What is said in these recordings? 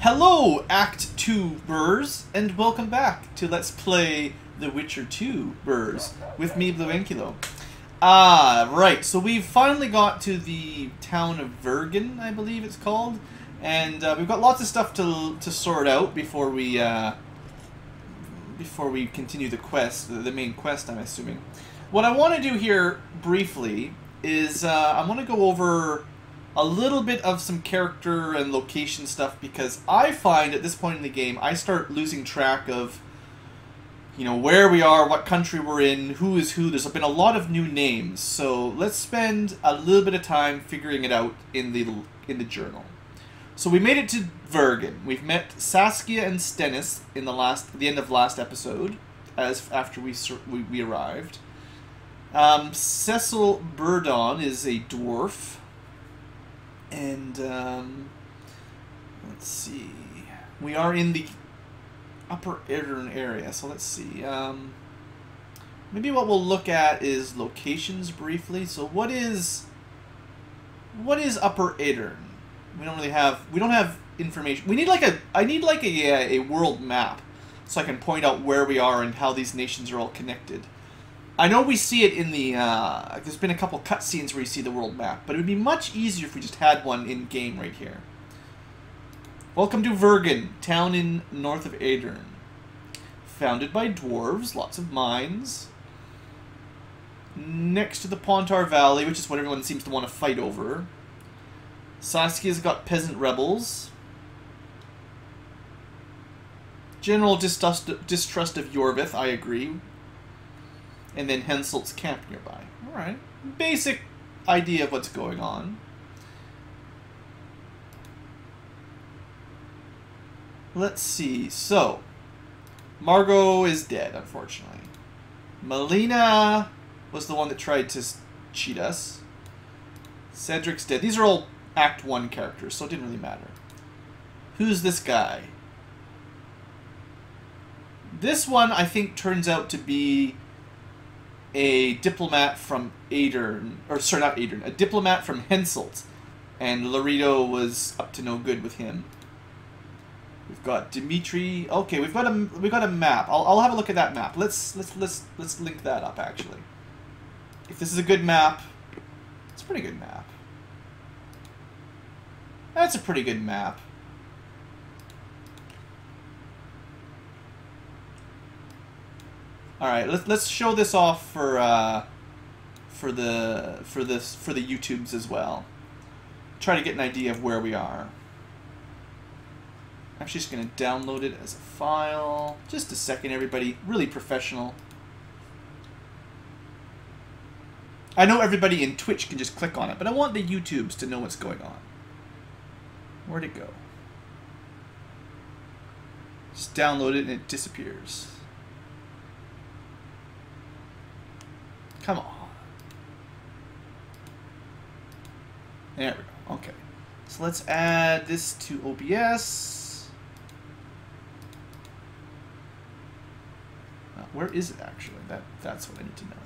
Hello, Act 2 Burrs, and welcome back to Let's Play The Witcher 2 Burrs with me, BlueAnkylo. Right, so we've finally got to the town of Vergen, I believe it's called, and we've got lots of stuff to sort out before we continue the quest, the main quest, I'm assuming. What I want to do here, briefly, is I want to go over a little bit of some character and location stuff, because I find at this point in the game I start losing track of, you know, where we are, what country we're in, who is who. There's been a lot of new names, so let's spend a little bit of time figuring it out in the journal. So we made it to Vergen. We've met Saskia and Stennis in the end of last episode, after we arrived. Cecil Burdon is a dwarf. And, let's see, we are in the Upper Edirne area, so let's see, maybe what we'll look at is locations briefly. So what is Upper Edirne? We don't have information. I need like a world map, so I can point out where we are and how these nations are all connected. I know we see it in the, there's been a couple cutscenes where you see the world map, but it would be much easier if we just had one in-game right here. Welcome to Vergen, town in north of Edirne. Founded by dwarves, lots of mines. Next to the Pontar Valley, which is what everyone seems to want to fight over. Saskia's got peasant rebels. General distrust of Yorvith, I agree. And then Henselt's camp nearby. Alright. Basic idea of what's going on. Let's see. So, Margot is dead, unfortunately. Melina was the one that tried to cheat us. Cedric's dead. These are all Act 1 characters, so it didn't really matter. Who's this guy? This one, I think, turns out to be a diplomat from Edirne, or sorry, not Edirne, a diplomat from Henselt, and Laredo was up to no good with him. We've got Dimitri. Okay, we've got a map. I'll have a look at that map. Let's link that up actually. If this is a good map, it's a pretty good map. That's a pretty good map. All right, let's show this off for the YouTubes as well. Try to get an idea of where we are. I'm just going to download it as a file. Just a second, everybody. Really professional. I know everybody in Twitch can just click on it, but I want the YouTubes to know what's going on. Where'd it go? Just download it and it disappears. Come on. There we go. Okay. So let's add this to OBS. Where is it actually? That's what I need to know.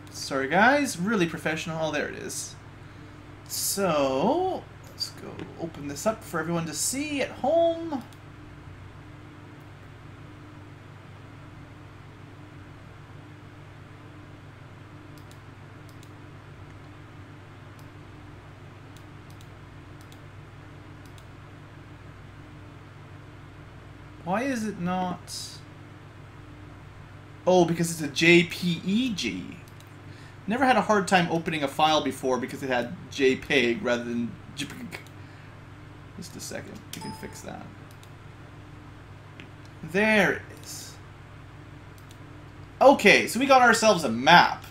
Sorry guys, really professional. Oh, there it is. So, let's go open this up for everyone to see at home. Why is it not? Oh, because it's a JPEG. Never had a hard time opening a file before because it had JPEG rather than JPEG. Just a second. You can fix that. There it is. Okay, so we got ourselves a map.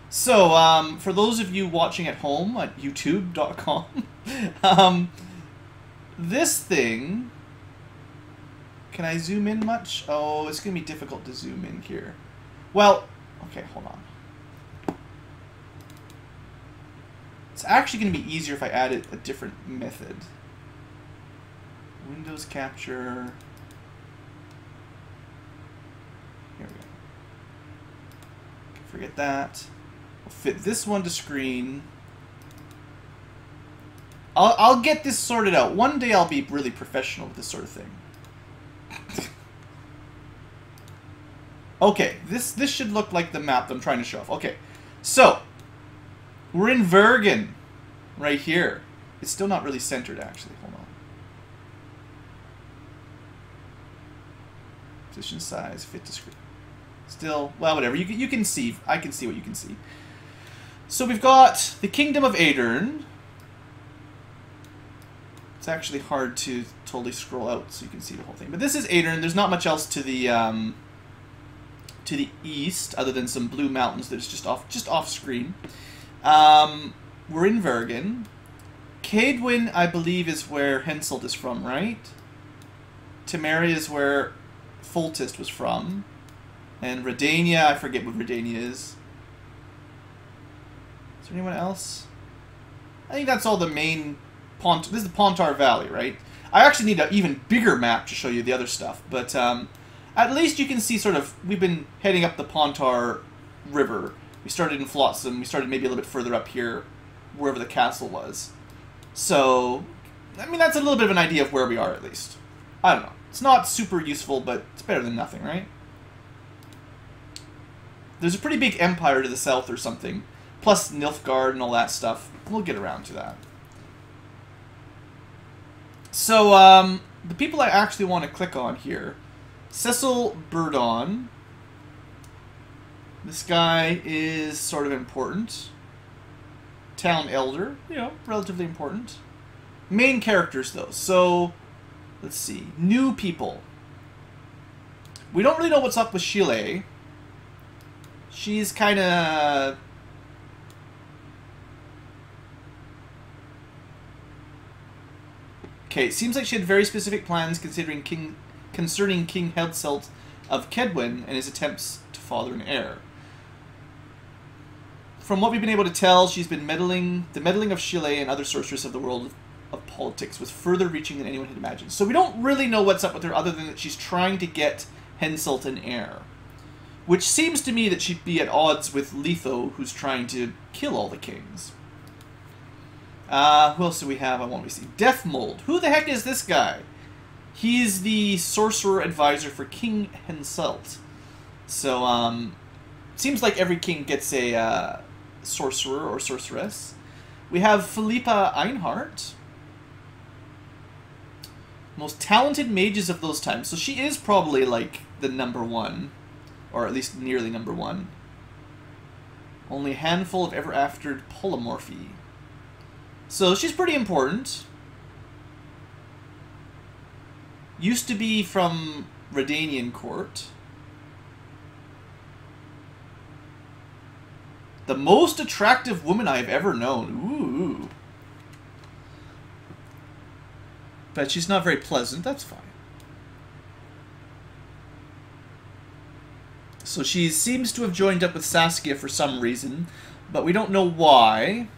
So, for those of you watching at home at youtube.com, this thing... Can I zoom in much? Oh, it's going to be difficult to zoom in here. Well, okay, hold on. It's actually going to be easier if I added a different method. Windows capture. Here we go. Forget that. We'll fit this one to screen. I'll get this sorted out. One day I'll be really professional with this sort of thing. Okay, this should look like the map that I'm trying to show off. Okay, so we're in Vergen, right here. It's still not really centered, actually. Hold on. Position, size, fit to screen. Still, well, whatever. You can see. I can see what you can see. So we've got the Kingdom of Aedirn. It's actually hard to totally scroll out so you can see the whole thing. But this is Aedirn. There's not much else to the east other than some blue mountains that's just off screen. We're in Vergen. Cadwyn, I believe, is where Henselt is from, right? Temeria is where Foltest was from. And Redania, I forget what Redania is. Is there anyone else? I think that's all the main... This is the Pontar Valley, right? I actually need an even bigger map to show you the other stuff, but at least you can see sort of... We've been heading up the Pontar River. We started in Flotsam. We started maybe a little bit further up here, wherever the castle was. So, I mean, that's a little bit of an idea of where we are, at least. I don't know. It's not super useful, but it's better than nothing, right? There's a pretty big empire to the south or something. Plus Nilfgaard and all that stuff. We'll get around to that. So, the people I actually want to click on here. Cecil Burdon. This guy is sort of important. Town Elder. You know, relatively important. Main characters, though. So, let's see. New people. We don't really know what's up with Chile. She's kind of... Okay, it seems like she had very specific plans concerning King Henselt of Kedwin and his attempts to father an heir. From what we've been able to tell, she's been meddling... The meddling of Chile and other sorcerers of the world of politics was further reaching than anyone had imagined. So we don't really know what's up with her other than that she's trying to get Henselt an heir. Which seems to me that she'd be at odds with Letho, who's trying to kill all the kings. Who else do we have? I want to see. Deathmold. Who the heck is this guy? He's the sorcerer advisor for King Henselt. So, seems like every king gets a sorcerer or sorceress. We have Philippa Einhart. Most talented mages of those times. So she is probably like the #1. Or at least nearly #1. Only a handful of ever-aftered polymorphy. So she's pretty important. Used to be from Redanian court. The most attractive woman I've ever known. Ooh. But she's not very pleasant. That's fine. So she seems to have joined up with Saskia for some reason, but we don't know why.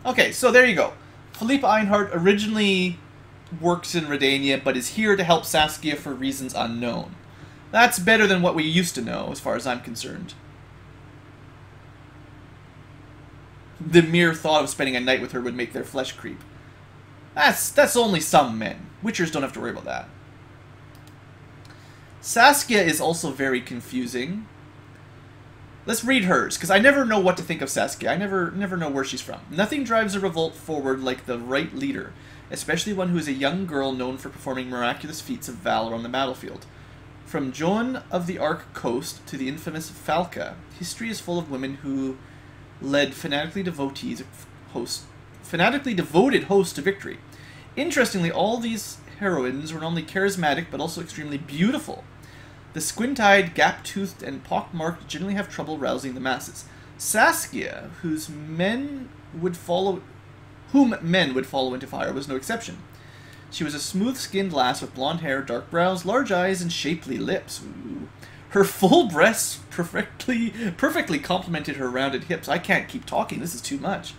Okay, so there you go. Philippa Einhart originally works in Redania, but is here to help Saskia for reasons unknown. That's better than what we used to know, as far as I'm concerned. The mere thought of spending a night with her would make their flesh creep. That's only some men. Witchers don't have to worry about that. Saskia is also very confusing. Let's read hers, because I never know what to think of Saskia. I never know where she's from. Nothing drives a revolt forward like the right leader, especially one who is a young girl known for performing miraculous feats of valor on the battlefield. From Joan of the Arc Coast to the infamous Falca, history is full of women who led fanatically devoted hosts to victory. Interestingly, all these heroines were not only charismatic, but also extremely beautiful. The squint-eyed, gap-toothed, and pock-marked generally have trouble rousing the masses. Saskia, whom men would follow into fire, was no exception. She was a smooth-skinned lass with blonde hair, dark brows, large eyes, and shapely lips. Ooh. Her full breasts perfectly complemented her rounded hips. I can't keep talking, this is too much.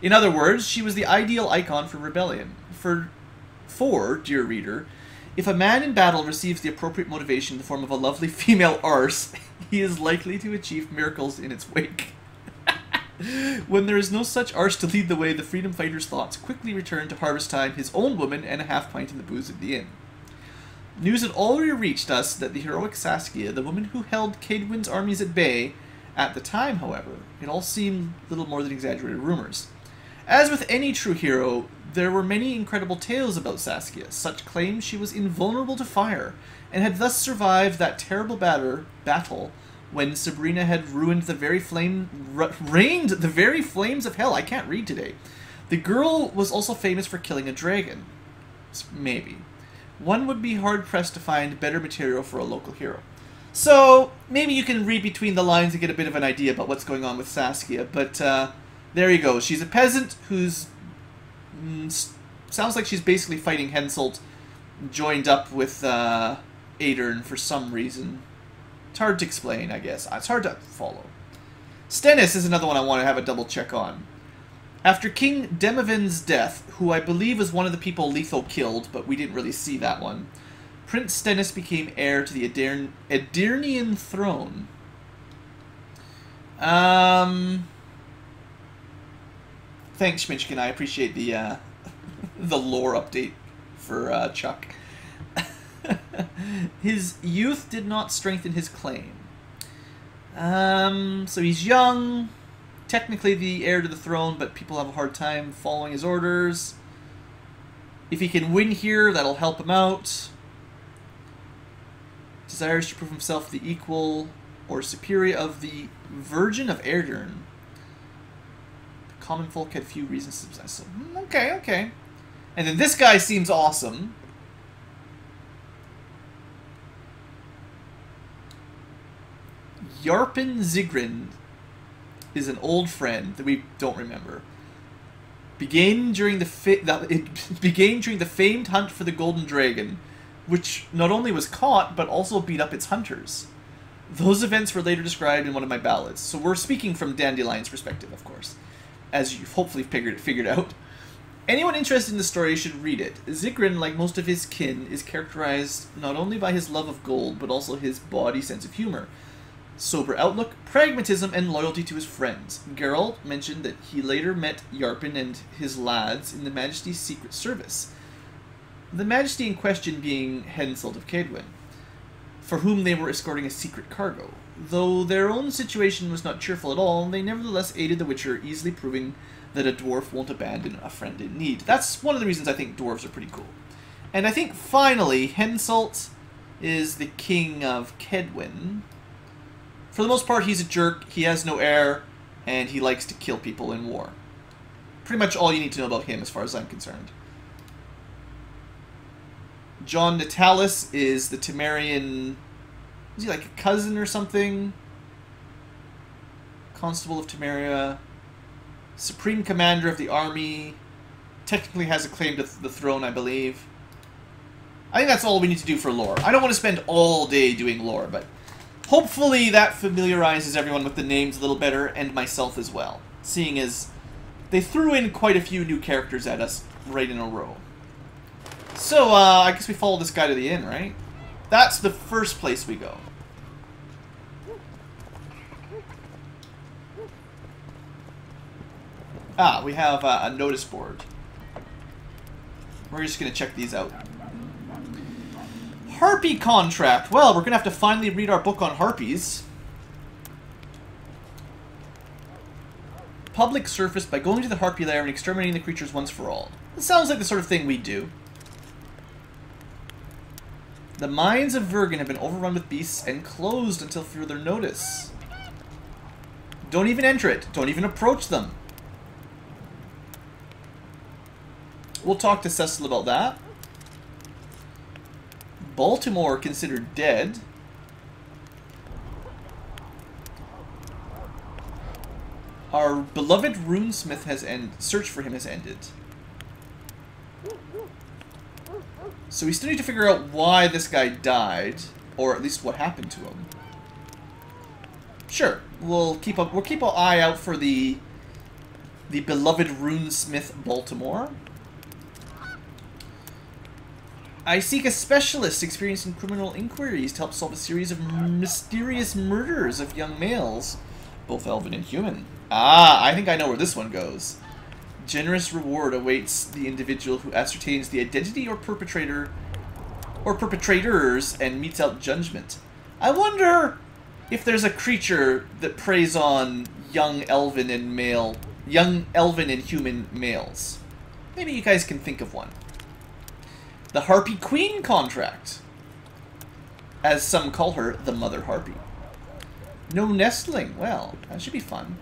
In other words, she was the ideal icon for rebellion. For, dear reader, if a man in battle receives the appropriate motivation in the form of a lovely female arse, he is likely to achieve miracles in its wake. When there is no such arse to lead the way, the freedom fighter's thoughts quickly return to harvest time, his own woman, and a half pint in the booze at the inn. News had already reached us that the heroic Saskia, the woman who held Cadwyn's armies at bay, at the time, however, it all seemed little more than exaggerated rumors. As with any true hero, there were many incredible tales about Saskia. Such claimed she was invulnerable to fire, and had thus survived that terrible battle when Sabrina had rained the very flames of hell. I can't read today. The girl was also famous for killing a dragon. Maybe. One would be hard-pressed to find better material for a local hero. So, maybe you can read between the lines and get a bit of an idea about what's going on with Saskia, but there you go. She's a peasant who's... sounds like she's basically fighting Henselt, joined up with Adern for some reason. It's hard to explain, I guess. It's hard to follow. Stennis is another one I want to have a double check on. After King Demovin's death, who I believe was one of the people Letho killed, but we didn't really see that one, Prince Stennis became heir to the Aedirnian throne. Thanks, Schminchkin. I appreciate the the lore update for Chuck. His youth did not strengthen his claim. So he's young, technically the heir to the throne, but people have a hard time following his orders. If he can win here, that'll help him out. Desires to prove himself the equal or superior of the Vergen of Erdern. The common folk had few reasons to possess him. Okay, okay. And then this guy seems awesome. Yarpen Zigrin is an old friend that we don't remember. Began during the famed hunt for the Golden Dragon, which not only was caught, but also beat up its hunters. Those events were later described in one of my ballads. So we're speaking from Dandelion's perspective, of course, as you've hopefully figured out. Anyone interested in the story should read it. Zigrin, like most of his kin, is characterized not only by his love of gold, but also his bawdy sense of humor, sober outlook, pragmatism, and loyalty to his friends. Geralt mentioned that he later met Yarpen and his lads in the Majesty's Secret Service. The Majesty in question being Henselt of Cadwyn, for whom they were escorting a secret cargo. Though their own situation was not cheerful at all, they nevertheless aided the Witcher, easily proving that a dwarf won't abandon a friend in need. That's one of the reasons I think dwarves are pretty cool. And I think, finally, Henselt is the king of Cadwyn. For the most part, he's a jerk, he has no heir, and he likes to kill people in war. Pretty much all you need to know about him, as far as I'm concerned. John Natalis is the Temerian... Is he like a cousin or something? Constable of Temeria. Supreme Commander of the Army. Technically has a claim to the throne, I believe. I think that's all we need to do for lore. I don't want to spend all day doing lore, but hopefully that familiarizes everyone with the names a little better, and myself as well. Seeing as they threw in quite a few new characters at us right in a row. So, I guess we follow this guy to the inn, right? That's the first place we go. Ah, we have a notice board. We're just going to check these out. Harpy contract. Well, we're going to have to finally read our book on harpies. Public surface by going to the harpy lair and exterminating the creatures once for all. This sounds like the sort of thing we do. The mines of Vergen have been overrun with beasts and closed until further notice. Don't even enter it. Don't even approach them. We'll talk to Cecil about that. Baltimore considered dead. Our beloved runesmith has search for him has ended. So we still need to figure out why this guy died, or at least what happened to him. Sure, we'll keep an eye out for the beloved runesmith Baltimore. I seek a specialist experienced in criminal inquiries to help solve a series of mysterious murders of young males. Both elven and human. Ah, I think I know where this one goes. Generous reward awaits the individual who ascertains the identity or perpetrator or perpetrators and meets out judgment. I wonder if there's a creature that preys on young elven and human males. Maybe you guys can think of one. The Harpy Queen contract. As some call her, the Mother Harpy. No nestling. Well, that should be fun.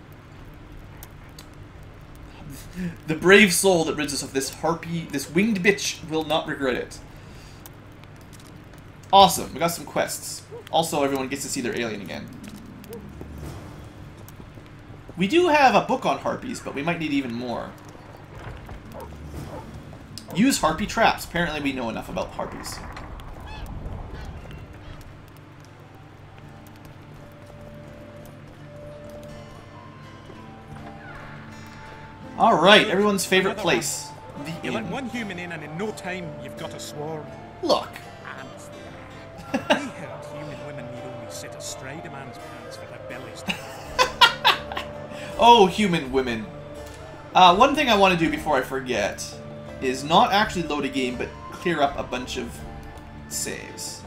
The brave soul that rids us of this harpy, this winged bitch, will not regret it. Awesome. We got some quests. Also, everyone gets to see their alien again. We do have a book on harpies, but we might need even more. Use harpy traps. Apparently we know enough about harpies. Alright, everyone's favorite place. The You let inn. one human in and in no time you've got a swarm. Look. Ants there. I heard human women need only sit astride a man's pants for their bellies to Oh, human women. One thing I want to do before I forget is not actually load a game, but clear up a bunch of saves.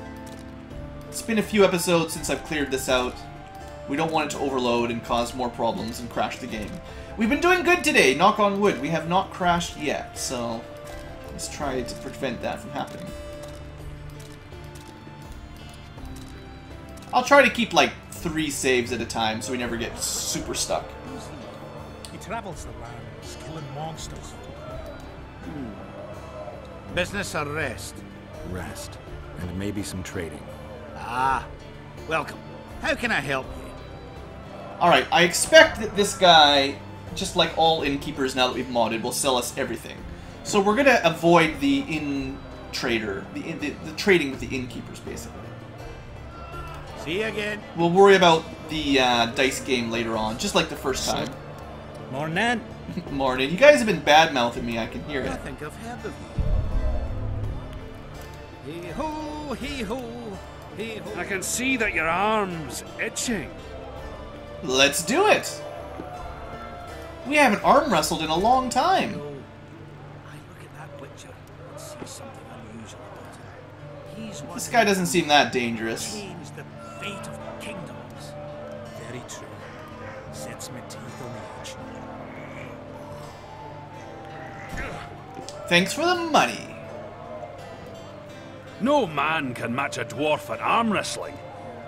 It's been a few episodes since I've cleared this out. We don't want it to overload and cause more problems and crash the game. We've been doing good today, knock on wood. We have not crashed yet, so let's try to prevent that from happening. I'll try to keep like 3 saves at a time so we never get super stuck. He travels the lands, killing monsters. Business or rest? Rest. And maybe some trading. Ah, welcome. How can I help you? Alright, I expect that this guy, just like all innkeepers now that we've modded, will sell us everything. So we're gonna avoid the inn trader, the trading with the innkeepers, basically. See you again. We'll worry about the dice game later on, just like the first time. Morning. Morning. You guys have been bad-mouthing me, I can hear I it. think I've heard of you. Hee-ho, hee-ho, hee-ho. I can see that your arm's itching. Let's do it! We haven't arm wrestled in a long time. I look at that butcher and see something unusual about him. He's one This guy doesn't seem that dangerous. changed the fate of kingdoms. Very true. Sets my teeth on edge. Thanks for the money. No man can match a dwarf at arm wrestling,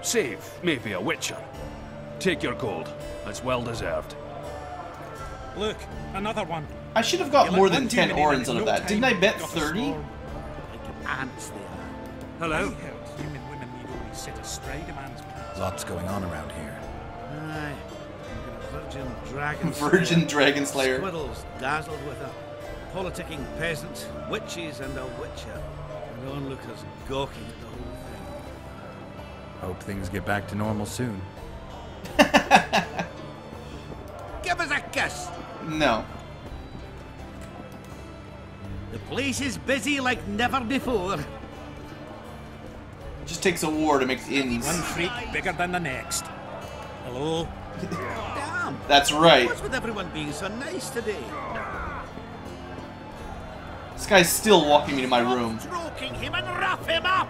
save maybe a witcher. Take your gold. It's well deserved. Look, another one. I should have got You let more one than 10 human in orans and out of in no that. Didn't I time bet got a 30? swarm. Like ants they are. I Hello? heard human women need only sit astride a man's pants. Lots going on around here. Aye. Virgin dragon Virgin Dragon Slayer. Squirrels dazzled with a politicking peasant, witches and a witcher. And onlookers gawking at the whole thing. Hope things get back to normal soon. Give us a kiss! No. The place is busy like never before. It just takes a war to make the inns. One freak bigger than the next. Hello? Damn! That's right. What's with everyone being so nice today? This guy's still walking me to my room. Stroking him and rough him up!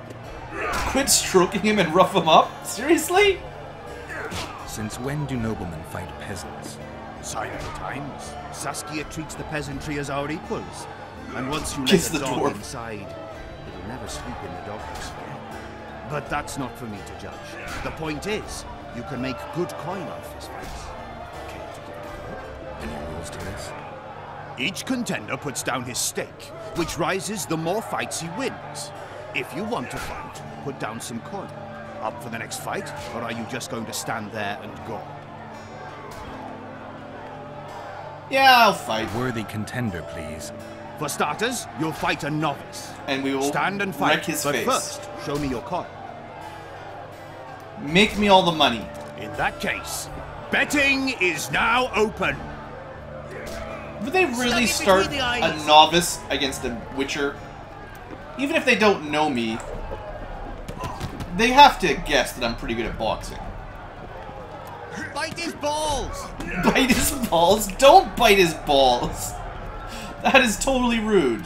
Quit stroking him and rough him up? Seriously? Since when do noblemen fight peasants? Silent times. Saskia treats the peasantry as our equals. And once you Kiss let the a dog dwarf. inside, it'll never sleep in the doghouse again. But that's not for me to judge. The point is, you can make good coin off this fight. Care to give it a go? Any rules to this? Each contender puts down his stake, which rises the more fights he wins. If you want to fight, put down some coin. Up for the next fight, or are you just going to stand there and go? Yeah, I'll fight. Worthy contender, please. For starters, you'll fight a novice. And we will Stand and fight, wreck his but face. first, show me your coin. Make me all the money. In that case, betting is now open. Would they really Study start between the a eyes. novice against a witcher? Even if they don't know me, they have to guess that I'm pretty good at boxing. Bite his balls! Bite his balls? Don't bite his balls! That is totally rude.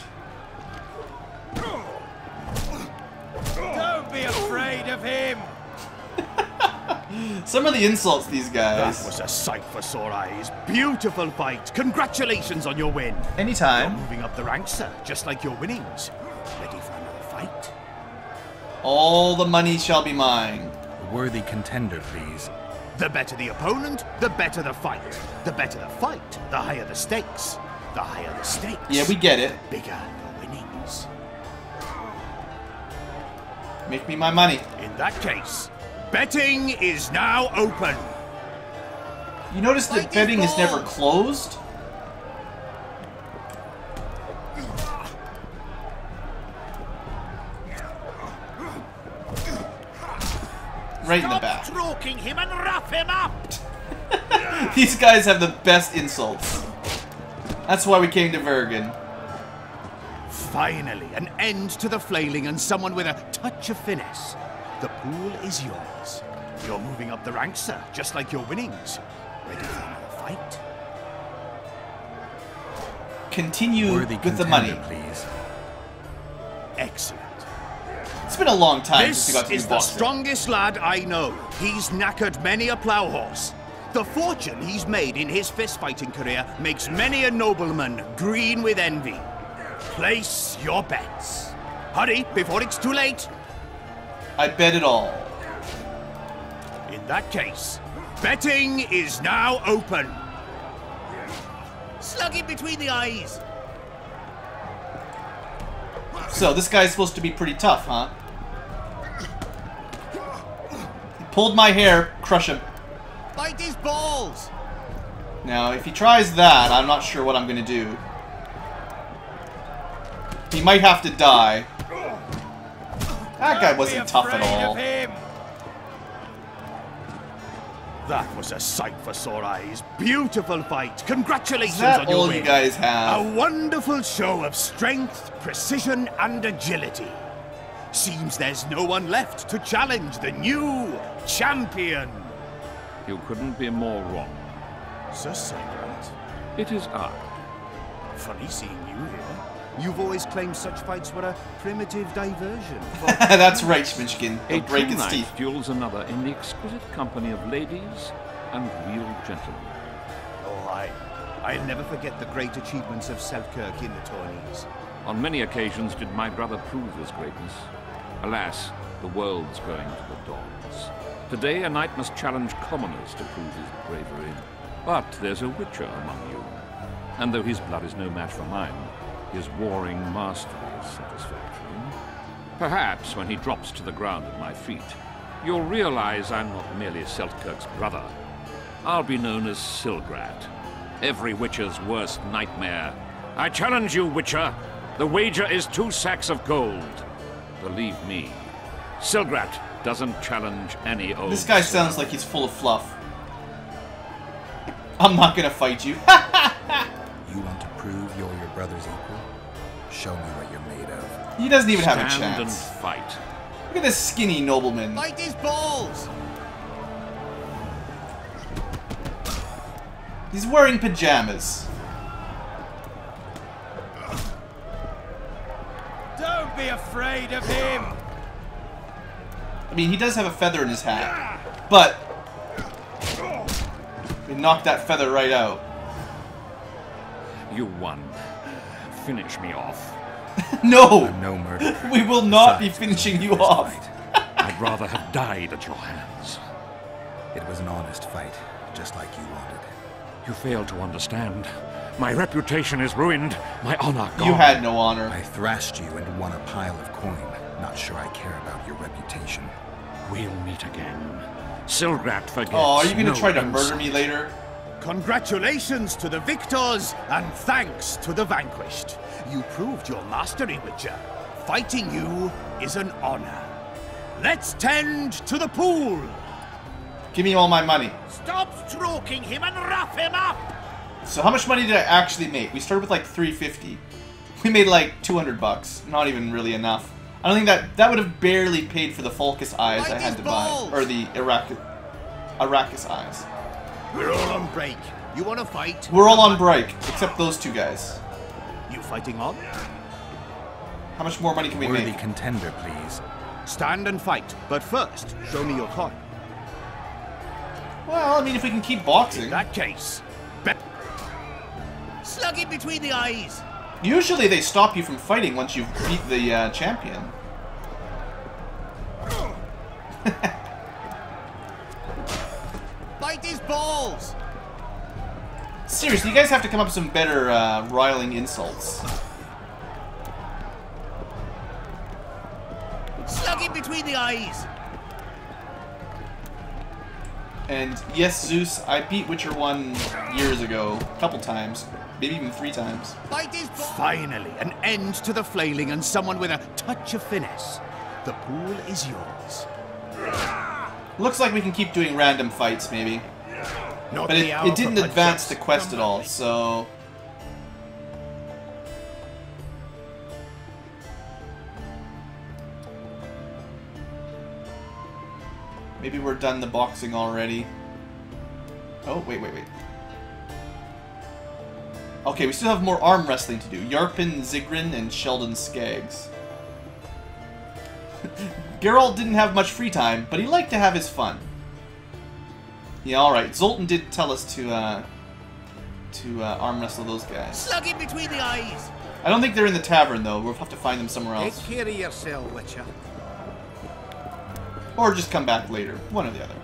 Don't be afraid of him! Some of the insults these guys. That was a sight for sore eyes. Beautiful fight. Congratulations on your win. Anytime. You're moving up the ranks, sir, just like your winnings. Ready for another fight? All the money shall be mine. A worthy contender, please. The better the opponent, the better the fight. The better the fight, the higher the stakes. The higher the stakes. Yeah, we get it. The bigger the winnings. Make me my money. In that case, betting is now open. You notice that betting is never closed? Right in the back. Stop stroking him and wrap him up! These guys have the best insults. That's why we came to Vergen. Finally, an end to the flailing and someone with a touch of finesse. The pool is yours. You're moving up the ranks, sir, just like your winnings. Ready for another fight? Continue Worthy with the contender, money. please. Excellent. It's been a long time This since we got to is do the boxing. strongest lad I know. He's knackered many a plough horse. The fortune he's made in his fist-fighting career makes many a nobleman green with envy. Place your bets. Hurry, before it's too late. I bet it all. In that case, betting is now open. Slug him between the eyes. So, this guy's supposed to be pretty tough, huh? He pulled my hair, crush him. Bite his balls. Now, if he tries that, I'm not sure what I'm gonna do. He might have to die. That guy wasn't tough at all. That was a sight for sore eyes. Beautiful fight. Congratulations Is that on your all win. you guys have? A wonderful show of strength, precision, and agility. Seems there's no one left to challenge the new champion. You couldn't be more wrong. Sir Silent, It is I. funny seeing you here. You've always claimed such fights were a primitive diversion. That's right, Schmidtchen. A He'll break true its knight teeth. duels another in the exquisite company of ladies and real gentlemen. Oh, I'll never forget the great achievements of Selkirk in the tourneys. On many occasions did my brother prove his greatness. Alas, the world's going to the dogs. Today a knight must challenge commoners to prove his bravery. But there's a witcher among you. And though his blood is no match for mine, his warring mastery is satisfactory. Perhaps when he drops to the ground at my feet, you'll realize I'm not merely Selkirk's brother. I'll be known as Silgrat, every witcher's worst nightmare. I challenge you, Witcher. The wager is 2 sacks of gold. Believe me, Silgrat doesn't challenge any old... This guy sounds like he's full of fluff. I'm not gonna fight you. You want to prove you're your brother's equal? Show me what you're made of. He doesn't even have a Stand and chance. fight. Look at this skinny nobleman. Bite his balls! He's wearing pajamas. Don't be afraid of him! I mean, he does have a feather in his hat, but we knocked that feather right out. You won. Finish me off. No! I'm no murderer. We will not be Besides, finishing you first off. fight. I'd rather have died at your hands. It was an honest fight, just like you wanted. You fail to understand. My reputation is ruined. My honor gone. You had no honor. I thrashed you and won a pile of coin. Not sure I care about your reputation. We'll meet again. Silgrat forgets. Oh, are you gonna no try to insult. murder me later? Congratulations to the victors, and thanks to the vanquished. You proved your mastery, Witcher. Fighting you is an honor. Let's tend to the pool. Give me all my money. Stop stroking him and rough him up! So how much money did I actually make? We started with like 350. We made like 200 bucks. Not even really enough. I don't think that would have barely paid for the Fulcus eyes I had to buy. Or the Arrakis eyes. We're all on break. You want to fight? We're all on break, except those two guys. You fighting on? How much more money can we Worthy make? contender, please. Stand and fight, but first, show me your coin. Well, I mean, if we can keep boxing. In that case, slug him between the eyes. Usually they stop you from fighting once you've beat the champion. Bite his balls. Seriously, you guys have to come up with some better riling insults. Slug him between the eyes. And yes, Zeus, I beat Witcher 1 years ago, a couple times, maybe even 3 times. Bite his balls. Finally, an end to the flailing and someone with a touch of finesse. The pool is yours. Looks like we can keep doing random fights, maybe. Not But the hour it didn't for advance the punch-ups. quest at all, so... Maybe we're done the boxing already. Oh, wait. Okay, we still have more arm wrestling to do. Yarpen, Zigrin, and Sheldon Skaggs. Geralt didn't have much free time, but he liked to have his fun. Yeah, alright. Zoltan did tell us to arm wrestle those guys. Slug him between the eyes. I don't think they're in the tavern, though. We'll have to find them somewhere Take else. care of yourself, Witcher. Or just come back later. One or the other.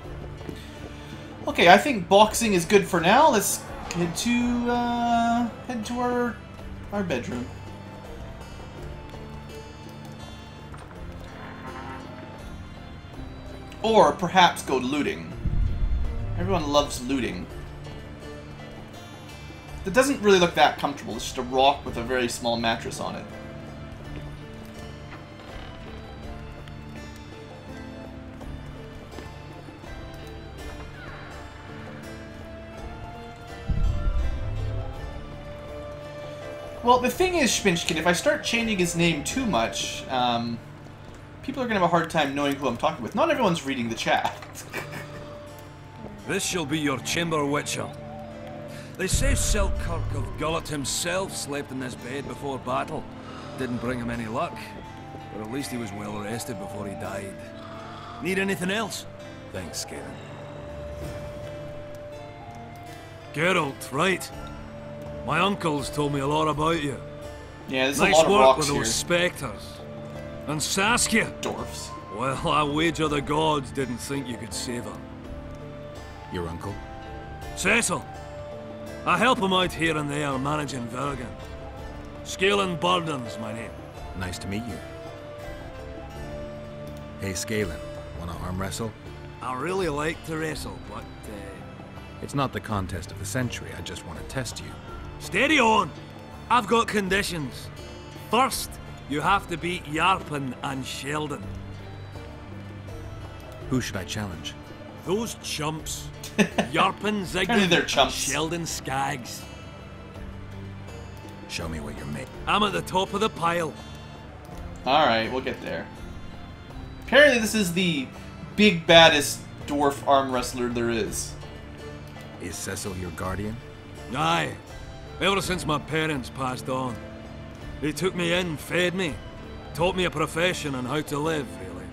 Okay, I think boxing is good for now. Let's head to our bedroom. Or perhaps go looting. Everyone loves looting. It doesn't really look that comfortable. It's just a rock with a very small mattress on it. Well, the thing is, Schminchkin, if I start changing his name too much, people are going to have a hard time knowing who I'm talking with. Not everyone's reading the chat. This shall be your chamber, Witcher. They say Selkirk of Gullet himself slept in this bed before battle. Didn't bring him any luck, but at least he was well rested before he died. Need anything else? Thanks, Geralt. Geralt, right. My uncles told me a lot about you. Yeah, there's Nice a lot of work rocks with here. those spectres. And Saskia. Dwarfs. Well, I wager the gods didn't think you could save her. Your uncle? Cecil. I help him out here and there managing Vergen. Scalen Burden's my name. Nice to meet you. Hey, Scalen, wanna arm wrestle? I really like to wrestle, but It's not the contest of the century, I just want to test you. steady on! I've got conditions. First, you have to beat Yarpen and Sheldon. Who should I challenge? Those chumps. Yarpen, Apparently they're Zigrin, chumps. Sheldon Skaggs. Show me what you're made. I'm at the top of the pile. Alright, we'll get there. Apparently this is the big baddest dwarf arm wrestler there is. Is Cecil your guardian? Aye. Ever since my parents passed on. They took me in, fed me, taught me a profession and how to live, really.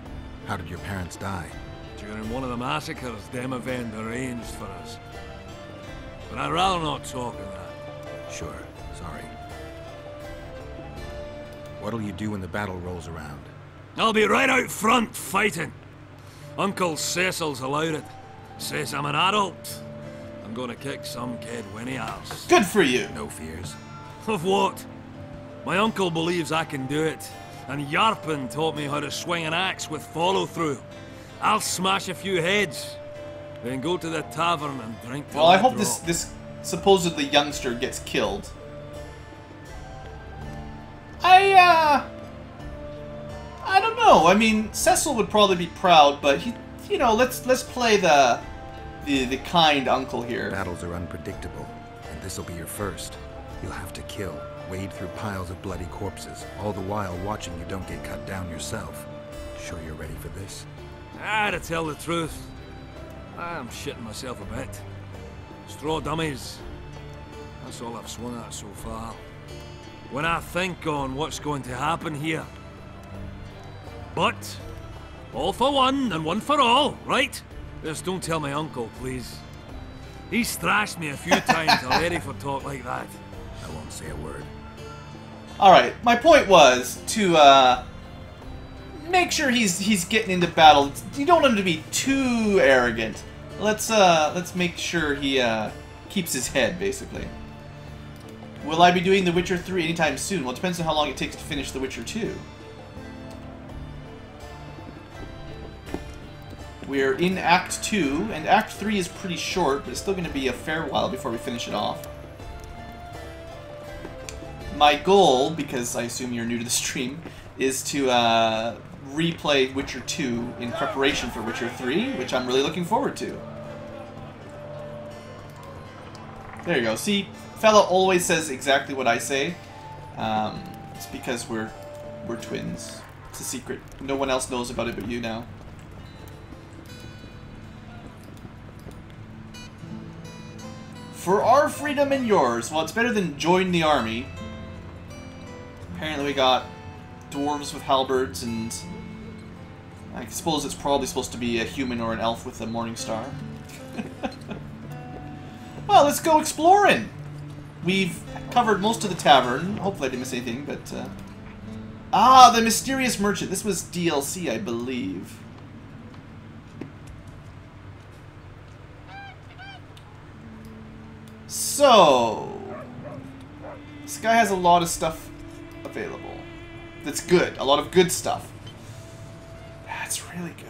How did your parents die? During one of the massacres Demavend arranged for us. But I'd rather not talk of that. Sure, sorry. What'll you do when the battle rolls around? I'll be right out front fighting. Uncle Cecil's allowed it. Says I'm an adult. I'm gonna kick some kid when he asks. Good for you. No fears. Of what? My uncle believes I can do it. And Yarpen taught me how to swing an axe with follow-through. I'll smash a few heads. Then go to the tavern and drink till Well, I I hope drop. this supposedly youngster gets killed. I don't know. I mean, Cecil would probably be proud, but he, you know, let's play the kind uncle here. Battles are unpredictable, and this'll be your first. You'll have to kill, wade through piles of bloody corpses, all the while watching you don't get cut down yourself. Sure you're ready for this? To tell the truth, I'm shitting myself a bit. Straw dummies. That's all I've swung at so far. When I think on what's going to happen here. But, all for one and one for all, right? Just don't tell my uncle, please. He's thrashed me a few times already for talk like that. I won't say a word. Alright, my point was to make sure he's getting into battle. You don't want him to be too arrogant. Let's make sure he keeps his head, basically. Will I be doing The Witcher 3 anytime soon? Well, it depends on how long it takes to finish The Witcher 2. We're in Act 2, and Act 3 is pretty short, but it's still going to be a fair while before we finish it off. My goal, because I assume you're new to the stream, is to replay Witcher 2 in preparation for Witcher 3, which I'm really looking forward to. There you go. See, fella always says exactly what I say. It's because we're twins. It's a secret. No one else knows about it but you now. For our freedom and yours. Well, it's better than join the army. Apparently we got dwarves with halberds, and I suppose it's probably supposed to be a human or an elf with a morning star. Well, let's go exploring. We've covered most of the tavern. Hopefully I didn't miss anything, but... Ah, the mysterious merchant. This was DLC, I believe. So... This guy has a lot of stuff available. That's good. A lot of good stuff. That's really good.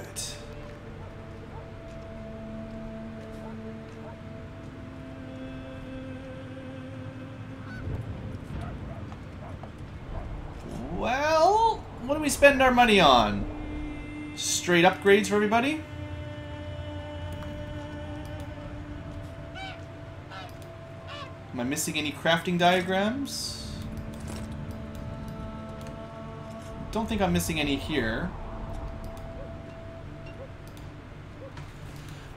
Well, what do we spend our money on? Straight upgrades for everybody? Am I missing any crafting diagrams? Don't think I'm missing any here.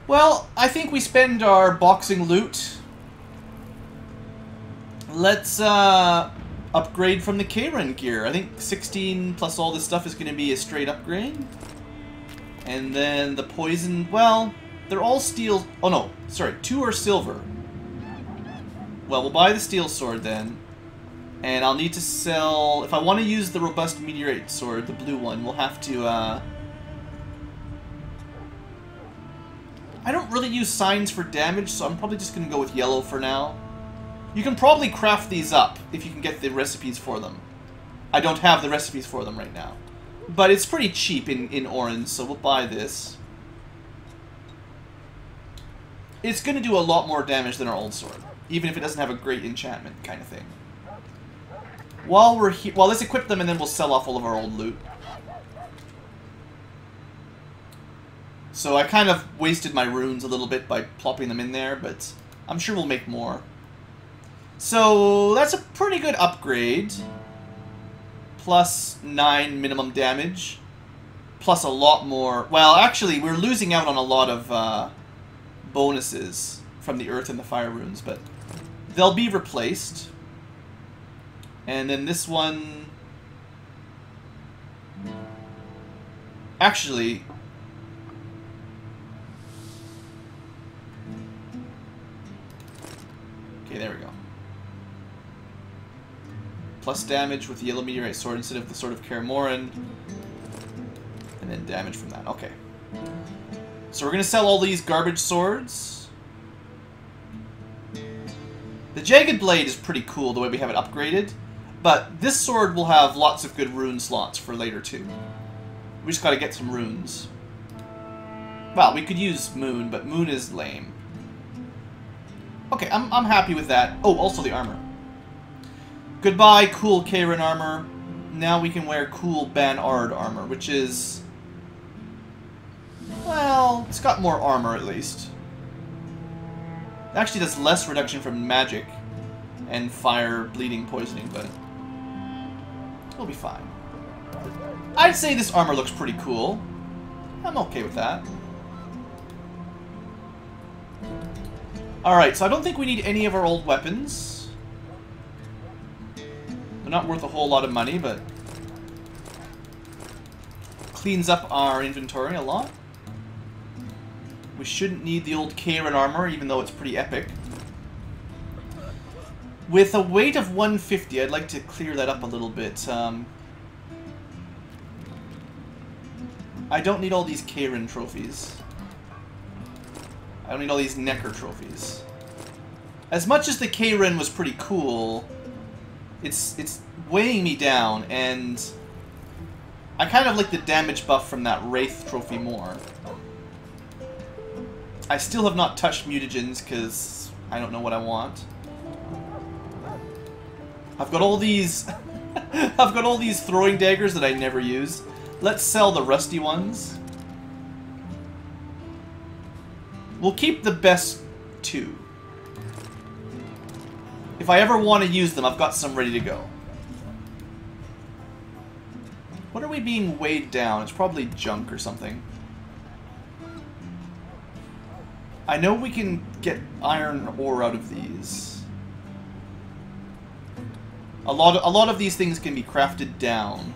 Well, I think we spend our boxing loot. Let's upgrade from the Karen gear. I think 16 plus all this stuff is going to be a straight upgrade. And then the poison, well, they're all steel. Oh no, sorry, 2 are silver. Well, we'll buy the steel sword then. And I'll need to sell... If I want to use the robust meteorite sword, the blue one, we'll have to... I don't really use signs for damage, so I'm probably just going to go with yellow for now. You can probably craft these up if you can get the recipes for them. I don't have the recipes for them right now. But it's pretty cheap in orange, so we'll buy this. It's going to do a lot more damage than our old sword, even if it doesn't have a great enchantment kind of thing. While we're here, well, let's equip them and then we'll sell off all of our old loot. So I kind of wasted my runes a little bit by plopping them in there, but I'm sure we'll make more. So that's a pretty good upgrade. Plus 9 minimum damage. Plus a lot more. Well, actually, we're losing out on a lot of bonuses from the earth and the fire runes, but they'll be replaced. And then this one... Actually... Okay, there we go. Plus damage with the yellow meteorite sword instead of the sword of Karamoran. And then damage from that. Okay. So we're going to sell all these garbage swords. The Jagged Blade is pretty cool the way we have it upgraded. But this sword will have lots of good rune slots for later too. We just got to get some runes. Well, we could use Moon, but Moon is lame. Okay, I'm happy with that. Oh, also the armor. Goodbye, cool Karen armor. Now we can wear cool Ban-Ard armor, which is... Well, it's got more armor at least. It actually does less reduction from magic and fire, bleeding, poisoning, but we'll be fine. I'd say this armor looks pretty cool. I'm okay with that. Alright, so I don't think we need any of our old weapons. They're not worth a whole lot of money, but cleans up our inventory a lot. We shouldn't need the old Karen armor, even though it's pretty epic. With a weight of 150, I'd like to clear that up a little bit. I don't need all these Karen trophies. I don't need all these Necker trophies. As much as the Karen was pretty cool, it's weighing me down, and I kind of like the damage buff from that Wraith trophy more. I still have not touched mutagens because I don't know what I want. I've got all these I've got all these throwing daggers that I never use. Let's sell the rusty ones. We'll keep the best two. If I ever want to use them, I've got some ready to go. What are we being weighed down? It's probably junk or something. I know we can get iron ore out of these. A lot of these things can be crafted down.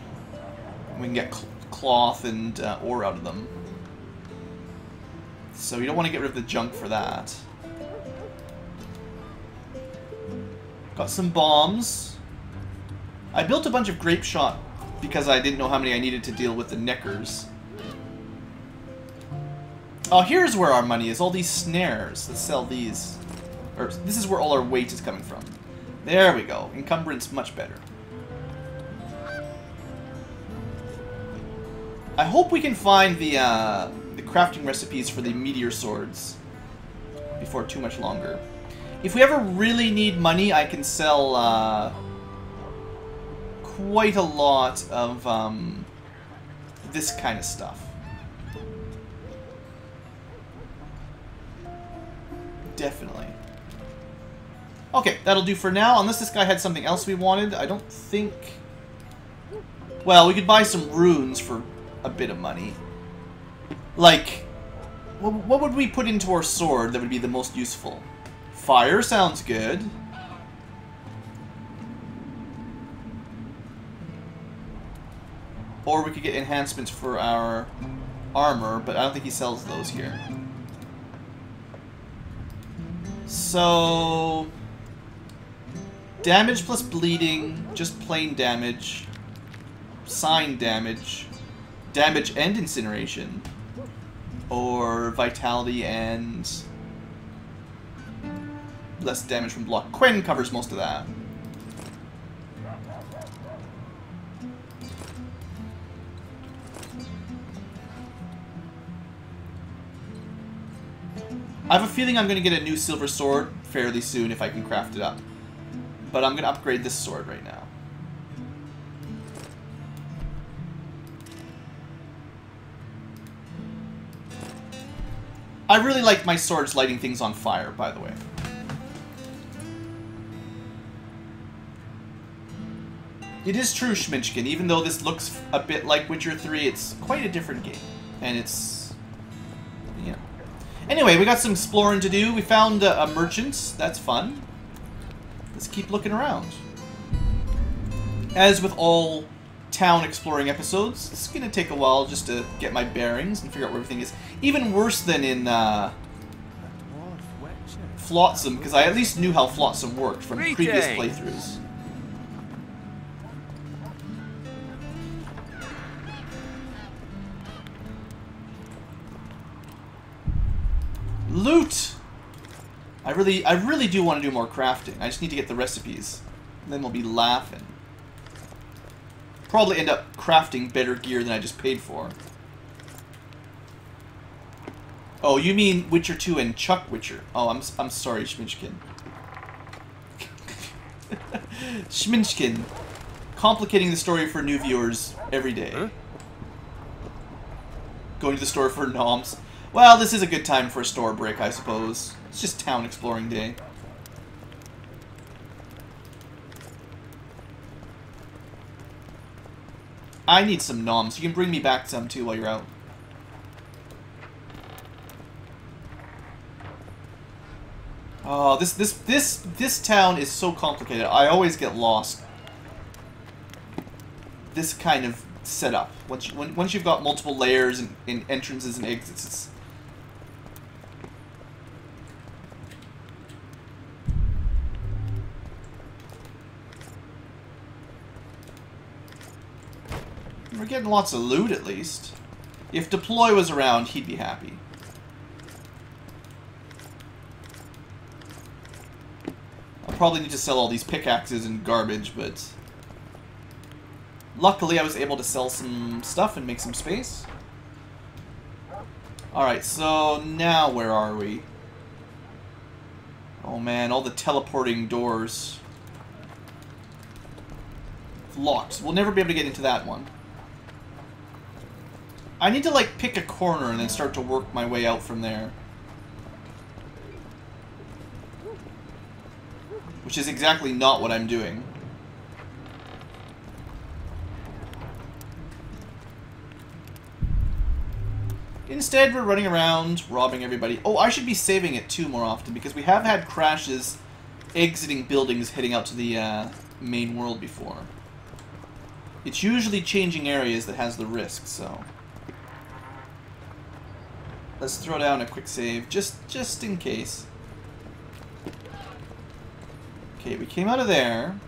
We can get cloth and ore out of them. So you don't want to get rid of the junk for that. Got some bombs. I built a bunch of grape shot because I didn't know how many I needed to deal with the Neckers. Oh, here's where our money is. All these snares. Let's sell these. Or this is where all our weight is coming from. There we go. Encumbrance much better. I hope we can find the crafting recipes for the meteor swords before too much longer. If we ever really need money, I can sell quite a lot of this kind of stuff. Definitely. Okay, that'll do for now, unless this guy had something else we wanted. I don't think... Well, we could buy some runes for a bit of money. Like, what would we put into our sword that would be the most useful? Fire sounds good. Or we could get enhancements for our armor, but I don't think he sells those here. So... damage plus bleeding, just plain damage. Sign damage. Damage and incineration. Or vitality and... less damage from block. Quen covers most of that. I have a feeling I'm going to get a new silver sword fairly soon if I can craft it up. But I'm going to upgrade this sword right now. I really like my swords lighting things on fire, by the way. It is true, Schminchkin. Even though this looks a bit like Witcher 3, it's quite a different game. And it's... you know. Anyway, we got some exploring to do. We found a merchant. That's fun. Let's keep looking around. As with all town exploring episodes, it's going to take a while just to get my bearings and figure out where everything is. Even worse than in Flotsam, because I at least knew how Flotsam worked from previous playthroughs. Loot! I really do want to do more crafting. I just need to get the recipes. And then we'll be laughing. Probably end up crafting better gear than I just paid for. Oh, you mean Witcher 2 and Chuck Witcher. Oh, I'm sorry, Schminchkin. Schminchkin. Complicating the story for new viewers every day. Huh? Going to the store for noms. Well, this is a good time for a store break, I suppose. It's just town exploring day. I need some noms. You can bring me back some too while you're out. Oh, this town is so complicated. I always get lost. This kind of setup. Once you've got multiple layers and entrances and exits, it's... We're getting lots of loot, at least. If Deploy was around, he'd be happy. I'll probably need to sell all these pickaxes and garbage, but... luckily, I was able to sell some stuff and make some space. Alright, so now where are we? Oh man, all the teleporting doors. Locked. We'll never be able to get into that one. I need to, like, pick a corner and then start to work my way out from there. Which is exactly not what I'm doing. Instead, we're running around, robbing everybody. Oh, I should be saving it, too, more often, because we have had crashes exiting buildings heading out to the main world before. It's usually changing areas that has the risk, so... let's throw down a quick save, just in case. Okay, we came out of there.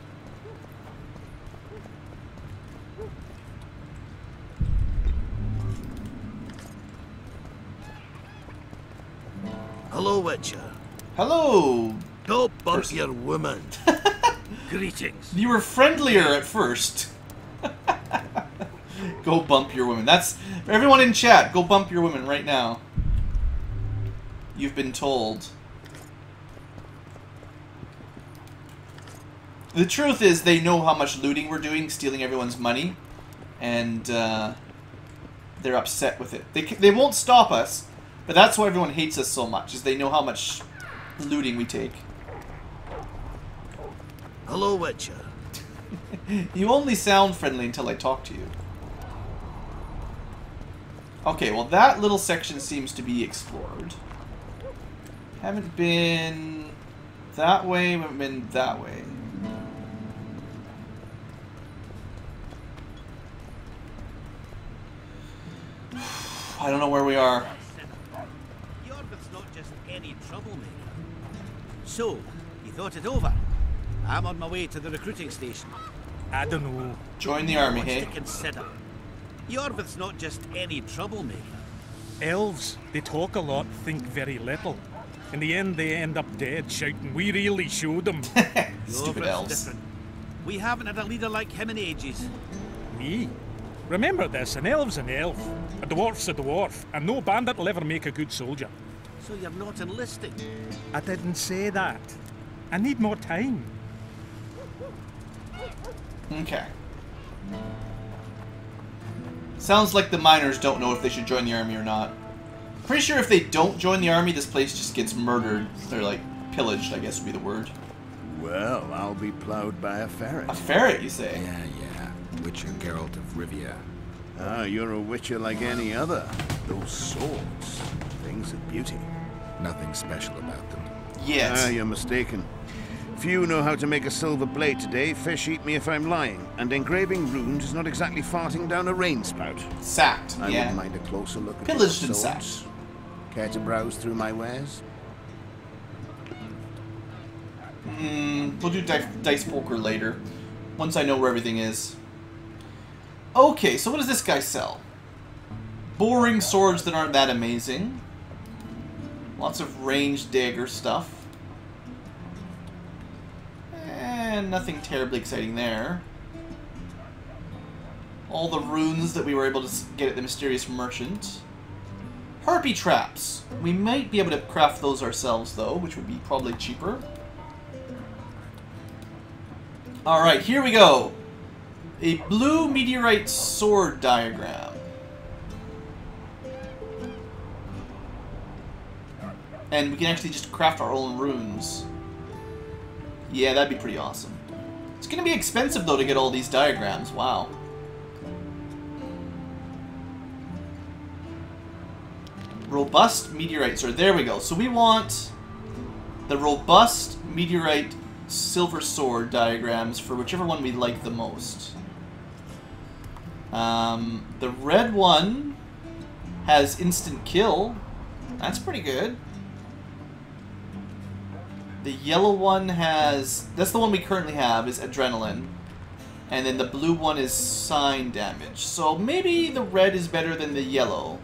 Hello, Witcher. Hello! Go bump your woman. Greetings. You were friendlier at first. Go bump your women. That's... everyone in chat, go bump your women right now. You've been told. The truth is, they know how much looting we're doing, stealing everyone's money, and they're upset with it. They won't stop us, but that's why everyone hates us so much, is they know how much looting we take. Hello, Witcher. You only sound friendly until I talk to you. Okay, well that little section seems to be explored. Haven't been that way, haven't been that way. I don't know where we are. Yorvith's not just any troublemaker. So, you thought it over? I'm on my way to the recruiting station. I don't know. Join the army, What's hey? to consider? Yorvith's not just any troublemaker. Elves, they talk a lot, think very little. In the end, they end up dead, shouting, "We really showed them." Stupid Yorvith's elves. different. We haven't had a leader like him in ages. Me? Remember this, an elf's an elf. A dwarf's a dwarf, and no bandit will ever make a good soldier. So you're not enlisting? I didn't say that. I need more time. Okay. Sounds like the miners don't know if they should join the army or not. Pretty sure if they don't join the army, this place just gets murdered. They're like, pillaged, I guess would be the word. Well, I'll be plowed by a ferret. A ferret, you say? Yeah. Witcher Geralt of Rivia. Ah, you're a witcher like any other. Those swords, things of beauty. Nothing special about them. Yes. Ah, you're mistaken. Few know how to make a silver blade today. Fish eat me if I'm lying. And engraving runes is not exactly farting down a rain spout. Sacked, I yeah. wouldn't mind a closer look at Pillaged your and swords. sacked. Care to browse through my wares? We'll do dice poker later, once I know where everything is. Okay, so what does this guy sell? Boring swords that aren't that amazing. Lots of ranged dagger stuff. And nothing terribly exciting there. All the runes that we were able to get at the Mysterious Merchant. Harpy traps. We might be able to craft those ourselves, though, which would be probably cheaper. Alright, here we go. A blue meteorite sword diagram. And we can actually just craft our own runes. Yeah, that'd be pretty awesome. It's gonna be expensive, though, to get all these diagrams. Wow. Robust meteorite sword. There we go. So we want the robust meteorite silver sword diagrams for whichever one we like the most. The red one has instant kill. That's pretty good. The yellow one has... That's the one we currently have, is adrenaline. And then the blue one is sign damage. So maybe the red is better than the yellow.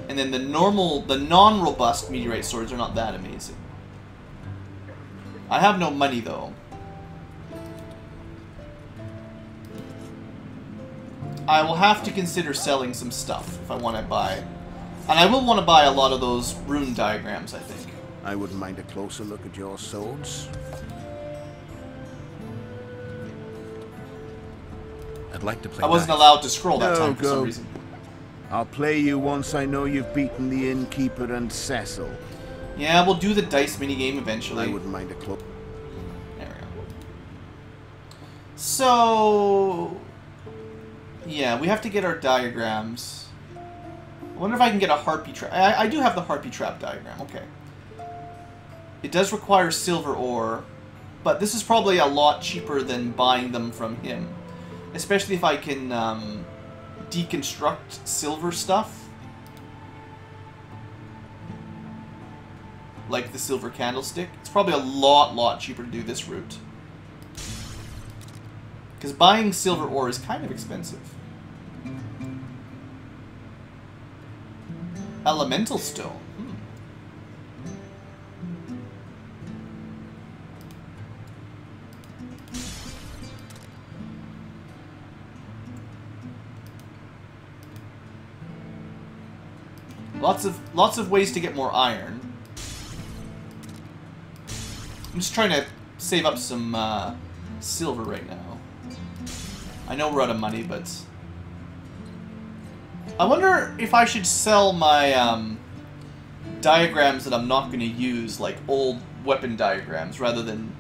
And then the non-robust meteorite swords are not that amazing. I have no money though. I will have to consider selling some stuff if I want to buy. And I will want to buy a lot of those rune diagrams, I think. I wouldn't mind a closer look at your swords. I'd like to play I wasn't dice. allowed to scroll that No, time for some go. reason. I'll play you once I know you've beaten the innkeeper and Cecil. Yeah, we'll do the dice minigame eventually. I wouldn't mind a closer. There we go. So... yeah, we have to get our diagrams. I wonder if I can get a harpy trap. I do have the harpy trap diagram, okay. It does require silver ore, but this is probably a lot cheaper than buying them from him. Especially if I can deconstruct silver stuff. Like the silver candlestick. It's probably a lot cheaper to do this route. Because buying silver ore is kind of expensive. Elemental stone. Lots of ways to get more iron. I'm just trying to save up some silver right now. I know we're out of money, but I wonder if I should sell my diagrams that I'm not going to use, like old weapon diagrams, rather than...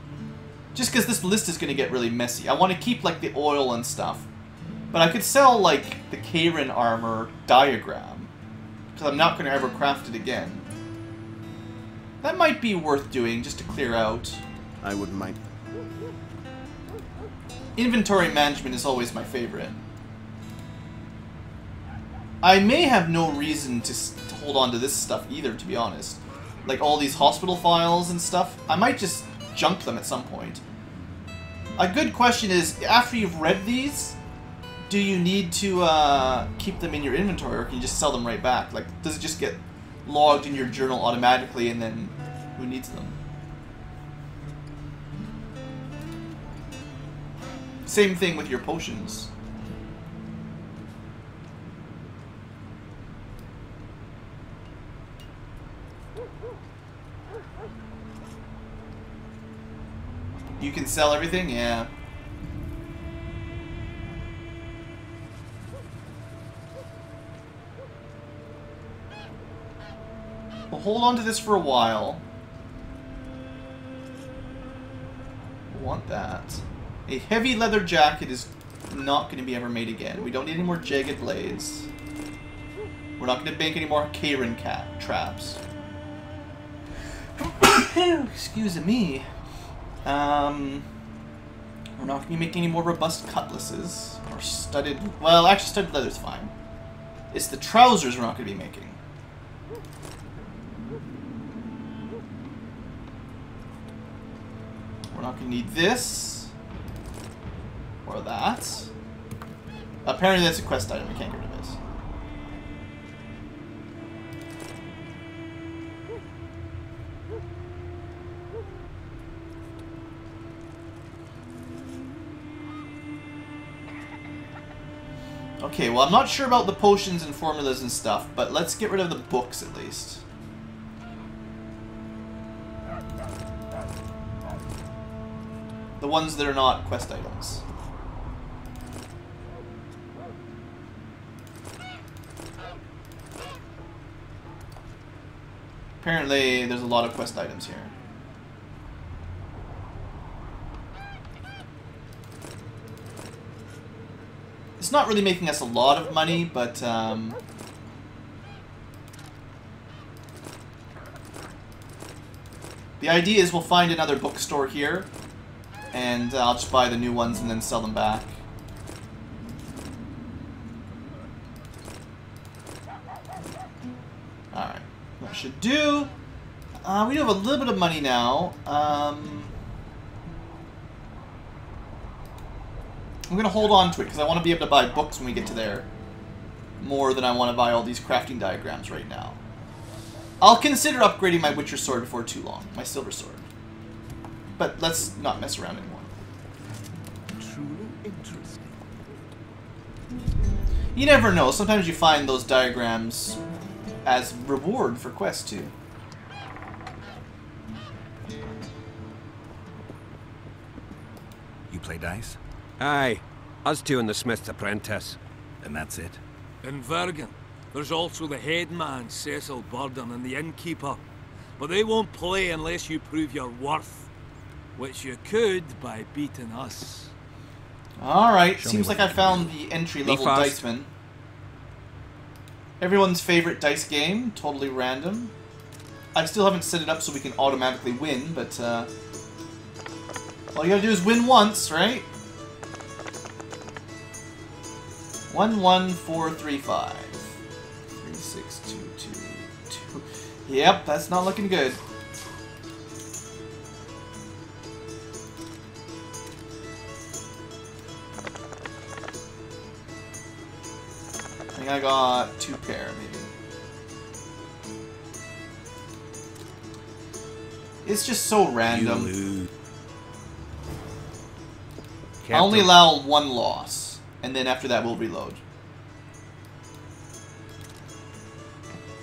just because this list is going to get really messy. I want to keep like the oil and stuff, but I could sell like the Karen armor diagram, because I'm not going to ever craft it again. That might be worth doing just to clear out. I wouldn't mind. Inventory management is always my favorite. I may have no reason to hold on to this stuff either, to be honest. Like all these hospital files and stuff. I might just junk them at some point. A good question is, after you've read these, do you need to keep them in your inventory, or can you just sell them right back? Like, does it just get logged in your journal automatically, and then who needs them? Same thing with your potions. You can sell everything? Yeah. We'll hold on to this for a while. Want that. A heavy leather jacket is not going to be ever made again. We don't need any more jagged blades. We're not going to make any more Karen traps. Excuse me. We're not going to be making any more robust cutlasses. Or studded... well, actually studded leather's fine. It's the trousers we're not going to be making. We're not going to need this. Or that. Apparently that's a quest item. I can't get rid of this. Okay, well I'm not sure about the potions and formulas and stuff, but let's get rid of the books at least. The ones that are not quest items. Apparently, there's a lot of quest items here. It's not really making us a lot of money, but The idea is we'll find another bookstore here, and I'll just buy the new ones and then sell them back. Alright, that should do. We do have a little bit of money now. I'm going to hold on to it because I want to be able to buy books when we get to there. More than I want to buy all these crafting diagrams right now. I'll consider upgrading my Witcher sword before too long. My silver sword. But let's not mess around anymore. Truly interesting. You never know. Sometimes you find those diagrams as reward for quests too. You play dice? Aye. Us two and the Smith's apprentice. And that's it? In Vergen, there's also the headman, Cecil Burden, and the innkeeper. But they won't play unless you prove your worth. Which you could by beating us. Alright, Show seems me like what I you found do. the entry-level Me first. Diceman. Everyone's favorite dice game, totally random. I still haven't set it up so we can automatically win, but all you gotta do is win once, right? 11435. 36222. Yep, that's not looking good. I think I got 2 pair, maybe. It's just so random. I only allow 1 loss, and then after that we'll reload.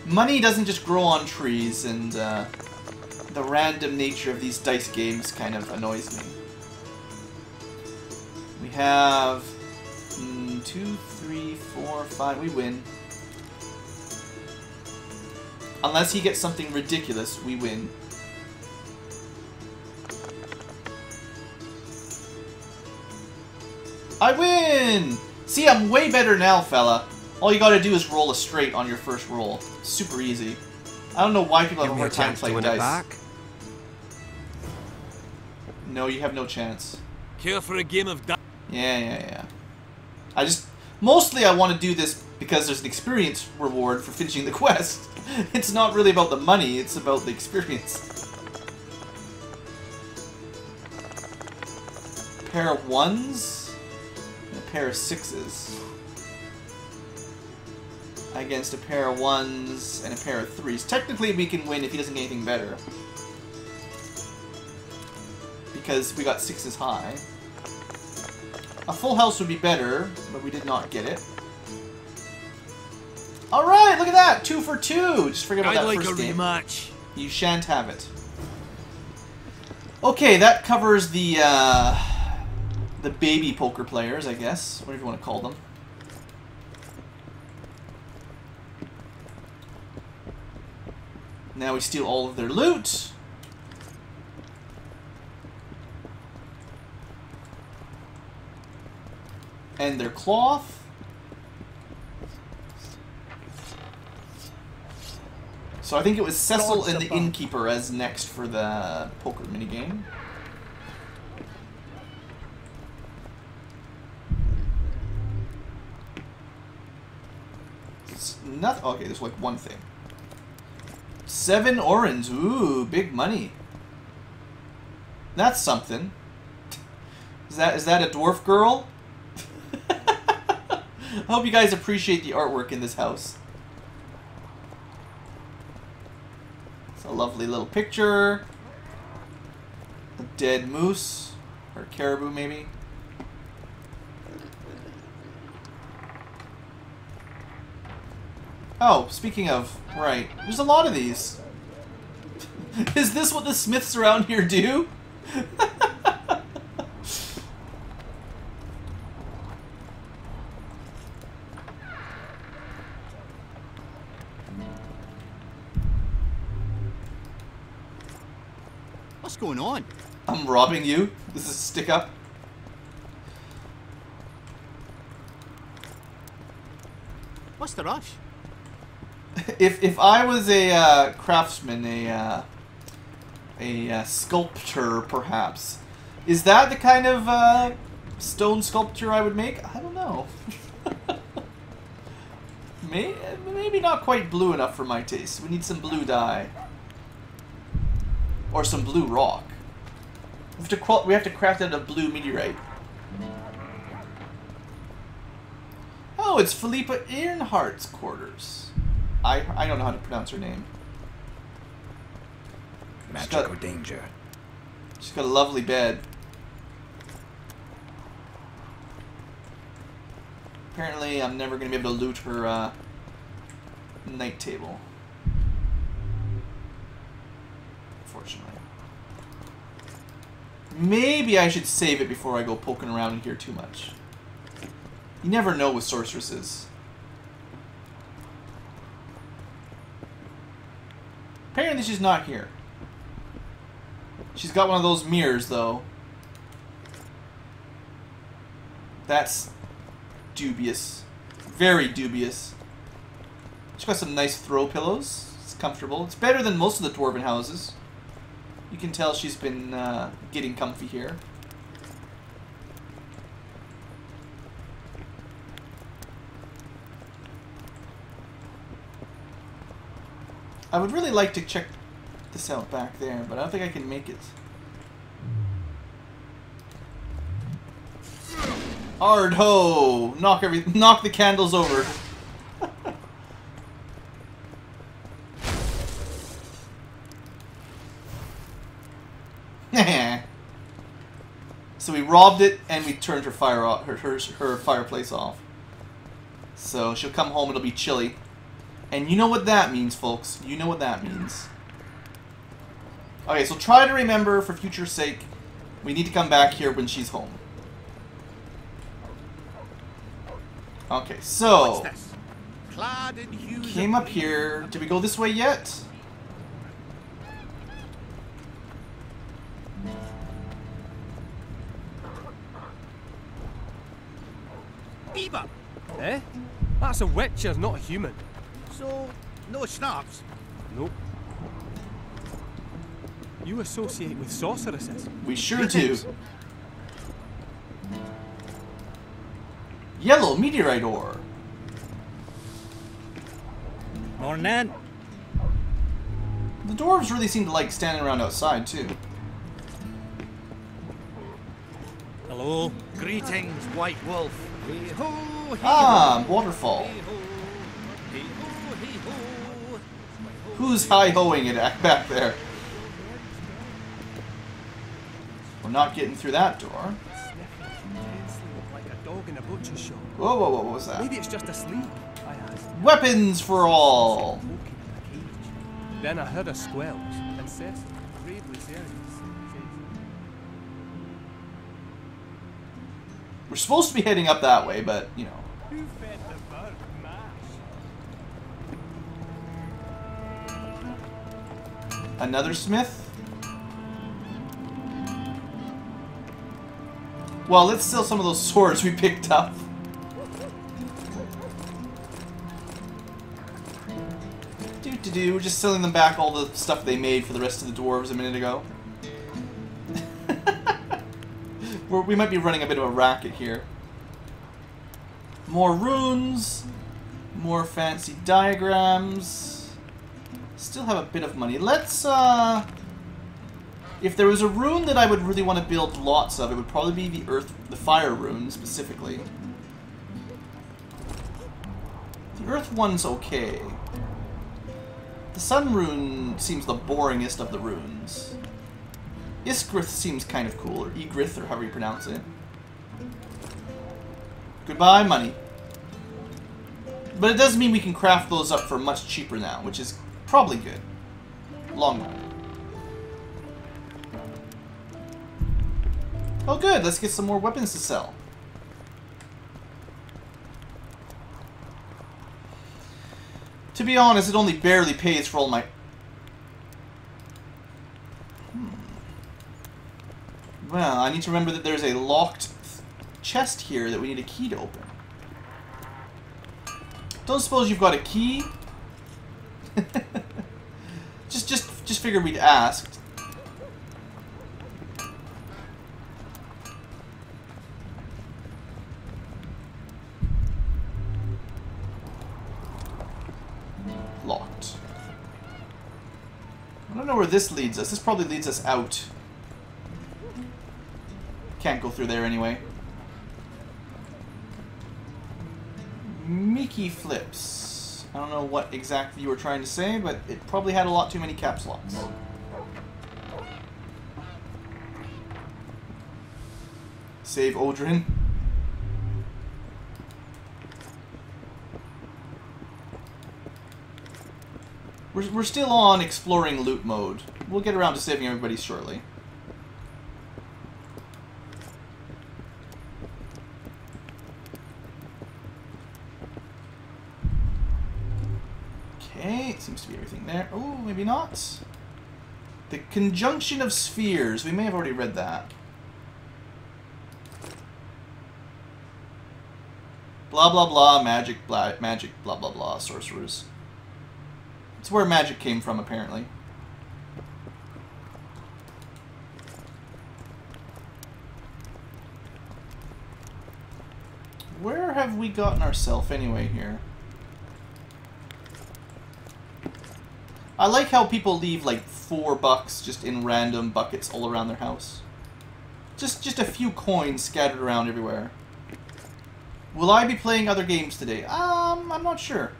Money doesn't just grow on trees, and the random nature of these dice games kind of annoys me. We have 2, 3, 4, 5. We win. Unless he gets something ridiculous, we win. I win! See, I'm way better now, fella. All you gotta do is roll a straight on your first roll. Super easy. I don't know why people have a hard time playing dice. No, you have no chance. Care for a game of dice? Yeah. Mostly I want to do this because there's an experience reward for finishing the quest. It's not really about the money, it's about the experience. A pair of 1s and a pair of 6s. Against a pair of 1s and a pair of 3s. Technically we can win if he doesn't get anything better. Because we got 6s high. A full house would be better, but we did not get it. Alright, look at that! 2 for 2! Just forget about I'd that like first a game. rematch. You shan't have it. Okay, that covers the baby poker players, I guess. Whatever you want to call them. Now we steal all of their loot. And their cloth. So I think it was Cecil and the innkeeper as next for the poker minigame. Nothing. Okay, there's like one thing. 7 orange. Ooh, big money. That's something. Is that a dwarf girl? I hope you guys appreciate the artwork in this house. It's a lovely little picture. A dead moose. Or caribou, maybe. Oh, speaking of, right. There's a lot of these. Is this what the Smiths around here do? What's going on? I'm robbing you? This is a stick up? What's the rush? If I was a craftsman, A sculptor, perhaps. Is that the kind of stone sculpture I would make? I don't know. Maybe not quite blue enough for my taste. We need some blue dye. Or some blue rock. We have to craft out a blue meteorite. Oh, it's Philippa Earnhardt's quarters. I don't know how to pronounce her name. Magic or danger? She's got a lovely bed. Apparently, I'm never going to be able to loot her night table. Unfortunately. Maybe I should save it before I go poking around in here too much. You never know with sorceresses. Apparently she's not here. She's got one of those mirrors, though. That's dubious. Very dubious. She's got some nice throw pillows. It's comfortable. It's better than most of the dwarven houses. You can tell she's been getting comfy here. I would really like to check this out back there, but I don't think I can make it. Hard ho! Knock the candles over. So we robbed it and we turned her her fireplace off. So she'll come home, it'll be chilly. And you know what that means, folks. You know what that means. Okay, so try to remember, for future's sake, we need to come back here when she's home. Okay, so... Came up here. Did we go this way yet? Eva! Eh? That's a witcher, not a human. So, no schnapps? Nope. You associate with sorceresses? We sure do. Yellow meteorite ore. Morning. The dwarves really seem to like standing around outside, too. Hello. Greetings, White Wolf. Hey-ho, hey-ho. Ah, waterfall. Hey-ho, hey-ho, hey-ho. Who's hi-hoing it back there? We're not getting through that door. Like a dog in a butcher's shop. Whoa, whoa, whoa, what was that? Maybe it's just asleep, I asked. Weapons for all! Then I heard a squelch, and Seth bravely serious. We're supposed to be heading up that way, but, you know. Who fed the bird mash? Another smith? Well, let's steal some of those swords we picked up. We're just selling them back all the stuff they made for the rest of the dwarves a minute ago. We might be running a bit of a racket here. More runes. More fancy diagrams. Still have a bit of money. Let's, if there was a rune that I would really want to build lots of, it would probably be the fire rune, specifically. The earth one's okay. The sun rune seems the boringest of the runes. Isgrith seems kind of cool, or Egrith, or however you pronounce it. Goodbye, money. But it does mean we can craft those up for much cheaper now, which is probably good. Long run. Oh good, let's get some more weapons to sell. To be honest, it only barely pays for all my... Well, I need to remember that there's a locked chest here that we need a key to open. Don't suppose you've got a key? just figured we'd ask. where this leads us. This probably leads us out. Can't go through there anyway. Mickey flips. I don't know what exactly you were trying to say, but it probably had a lot too many caps locks. Save Odrin. We're still on exploring loot mode. We'll get around to saving everybody shortly. Okay, it seems to be everything there. Oh, maybe not. The conjunction of spheres. We may have already read that. Blah blah blah, magic, blah blah, sorcerers. It's where magic came from, apparently. Where have we gotten ourselves anyway here? I like how people leave like $4 just in random buckets all around their house. Just a few coins scattered around everywhere. Will I be playing other games today? I'm not sure.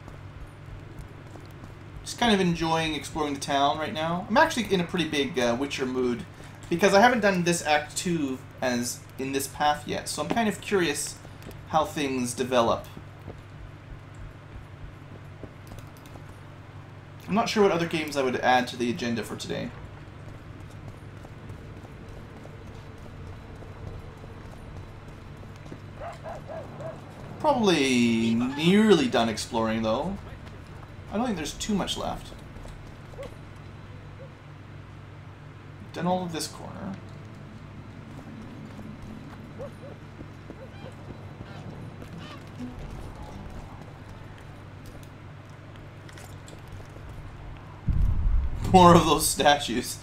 Just kind of enjoying exploring the town right now. I'm actually in a pretty big Witcher mood because I haven't done this Act 2 as in this path yet, so I'm kind of curious how things develop. I'm not sure what other games I would add to the agenda for today. Probably nearly done exploring, though. I don't think there's too much left. Done all of this corner. More of those statues.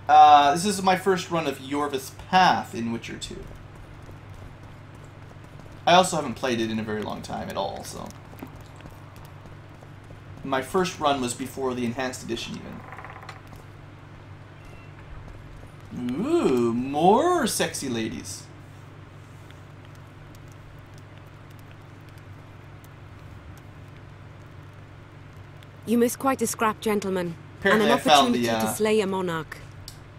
This is my first run of Yorvith's Path in Witcher 2. I also haven't played it in a very long time at all, so... My first run was before the Enhanced Edition, even. Ooh, more sexy ladies. You missed quite a scrap, gentlemen. Apparently and an opportunity I found to slay a monarch.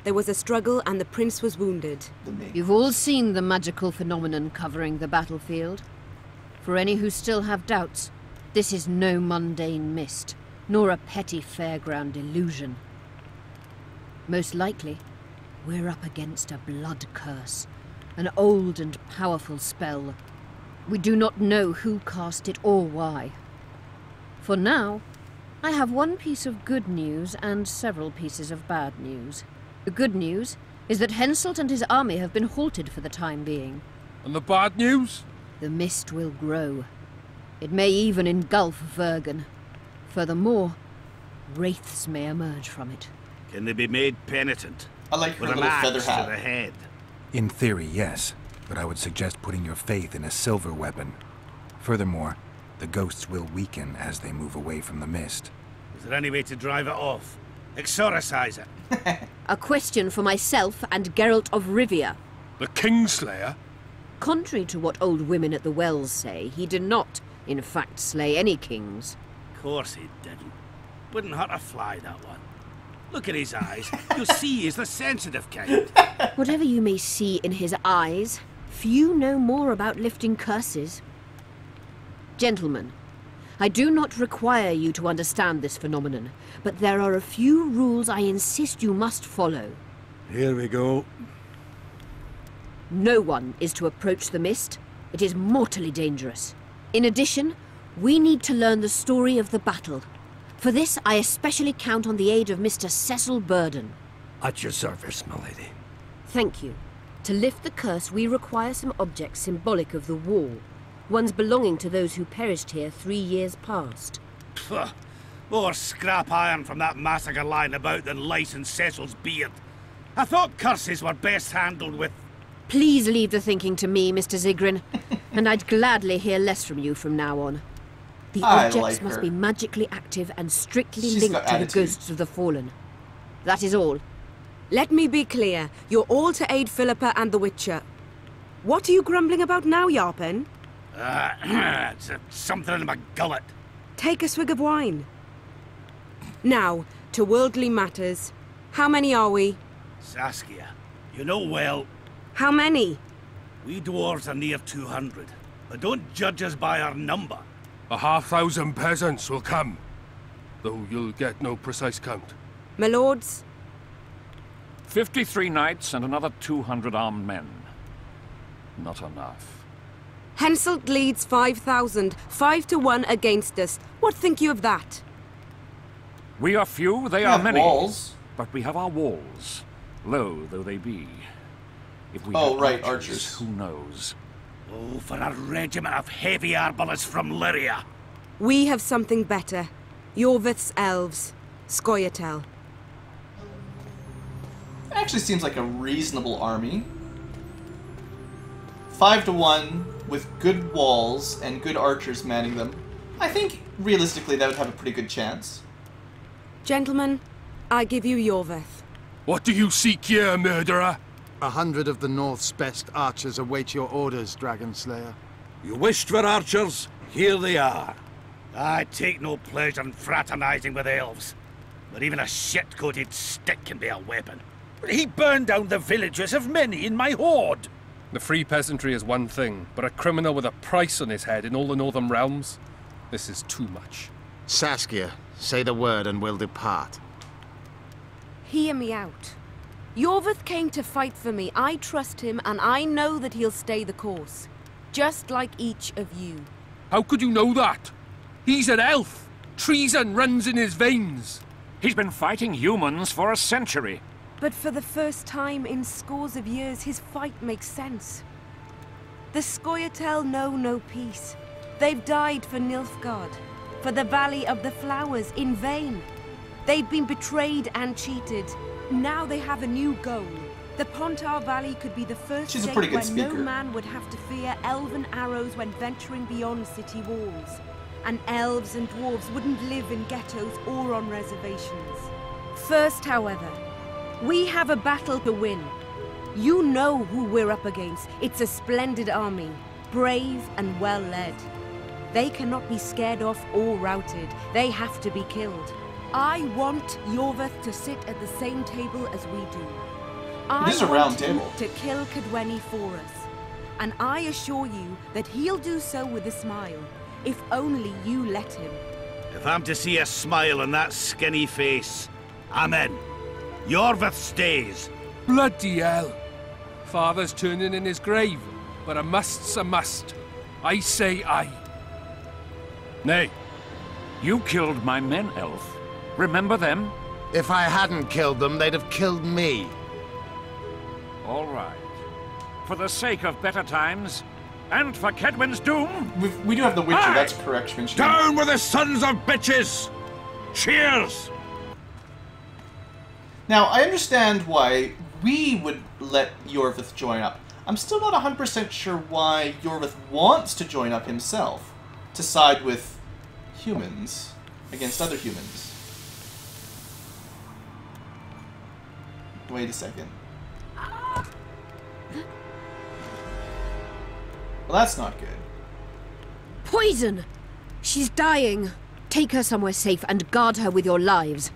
There was a struggle and the prince was wounded. You've all seen the magical phenomenon covering the battlefield. For any who still have doubts, this is no mundane mist, nor a petty fairground illusion. Most likely, we're up against a blood curse, an old and powerful spell. We do not know who cast it or why. For now, I have one piece of good news and several pieces of bad news. The good news is that Henselt and his army have been halted for the time being. And the bad news? The mist will grow. It may even engulf Vergen. Furthermore, wraiths may emerge from it. Can they be made penitent? I like her with an little axe feather to hat. the head. In theory, yes, but I would suggest putting your faith in a silver weapon. Furthermore, the ghosts will weaken as they move away from the mist. Is there any way to drive it off? Exorcise it. A question for myself and Geralt of Rivia. The Kingslayer? Contrary to what old women at the wells say, he did not, in fact, slay any kings. Of course he didn't. Wouldn't hurt a fly, that one. Look at his eyes. You'll see he's the sensitive kind. Whatever you may see in his eyes, few know more about lifting curses. Gentlemen, I do not require you to understand this phenomenon, but there are a few rules I insist you must follow. Here we go. No one is to approach the mist. It is mortally dangerous. In addition, we need to learn the story of the battle. For this, I especially count on the aid of Mr. Cecil Burden. At your service, my lady. Thank you. To lift the curse, we require some objects symbolic of the war. Ones belonging to those who perished here 3 years past. Pfft. More scrap iron from that massacre lying about than lice in Cecil's beard. I thought curses were best handled with... Please leave the thinking to me, Mr. Zigrin, and I'd gladly hear less from you from now on. The I objects like must her. be magically active and strictly She's linked got to the attitude. ghosts of the fallen. That is all. Let me be clear. You're all to aid Philippa and the Witcher. What are you grumbling about now, Yarpen? It's something in my gullet. Take a swig of wine. Now, to worldly matters. How many are we? Saskia, you know well, How many? we dwarves are near 200. But don't judge us by our number. 1,000 peasants will come, though you'll get no precise count. My lords? 53 knights and another 200 armed men. Not enough. Henselt leads 5,000, 5 to 1 against us. What think you of that? We are few, they We are have many. walls. But we have our walls, low though they be. If we Oh, had right, archers, archers. who knows? Oh, for a regiment of heavy arbalists from Lyria. We have something better. Yorvith's elves. Scoia'tael. Actually seems like a reasonable army. 5 to 1 with good walls and good archers manning them. I think realistically that would have a pretty good chance. Gentlemen, I give you Yorvith. What do you seek here, murderer? 100 of the North's best archers await your orders, Dragon Slayer. You wished for archers? Here they are. I take no pleasure in fraternizing with elves. But even a shit-coated stick can be a weapon. He burned down the villages of many in my horde. The free peasantry is one thing, but a criminal with a price on his head in all the Northern realms? This is too much. Saskia, say the word and we'll depart. Hear me out. Yorvith came to fight for me. I trust him, and I know that he'll stay the course. Just like each of you. How could you know that? He's an elf. Treason runs in his veins. He's been fighting humans for a century. But for the first time in scores of years, his fight makes sense. The Scoia'tael know no peace. They've died for Nilfgaard, for the Valley of the Flowers, in vain. They've been betrayed and cheated. Now they have a new goal. The Pontar Valley could be the first She's a state pretty good where no speaker. man would have to fear elven arrows when venturing beyond city walls. And elves and dwarves wouldn't live in ghettos or on reservations. First, however, we have a battle to win. You know who we're up against. It's a splendid army, brave and well led. They cannot be scared off or routed. They have to be killed. I want Yorvith to sit at the same table as we do. It is a I round want him table. to kill Cadweni for us. And I assure you that he'll do so with a smile, if only you let him. If I'm to see a smile on that skinny face, I'm in. Yorvith stays. Bloody hell. Father's turning in his grave, but a must's a must. I say aye. Nay. You killed my men, Elf. Remember them? If I hadn't killed them, they'd have killed me. All right. For the sake of better times, and for Kedwin's doom... We do have the Witcher, Aye. that's correct, Schminchin. Down with the sons of bitches! Cheers! Now, I understand why we would let Yorvith join up. I'm still not 100% sure why Yorvith wants to join up himself, to side with humans against other humans. Wait a second. Well, that's not good. Poison! She's dying. Take her somewhere safe and guard her with your lives.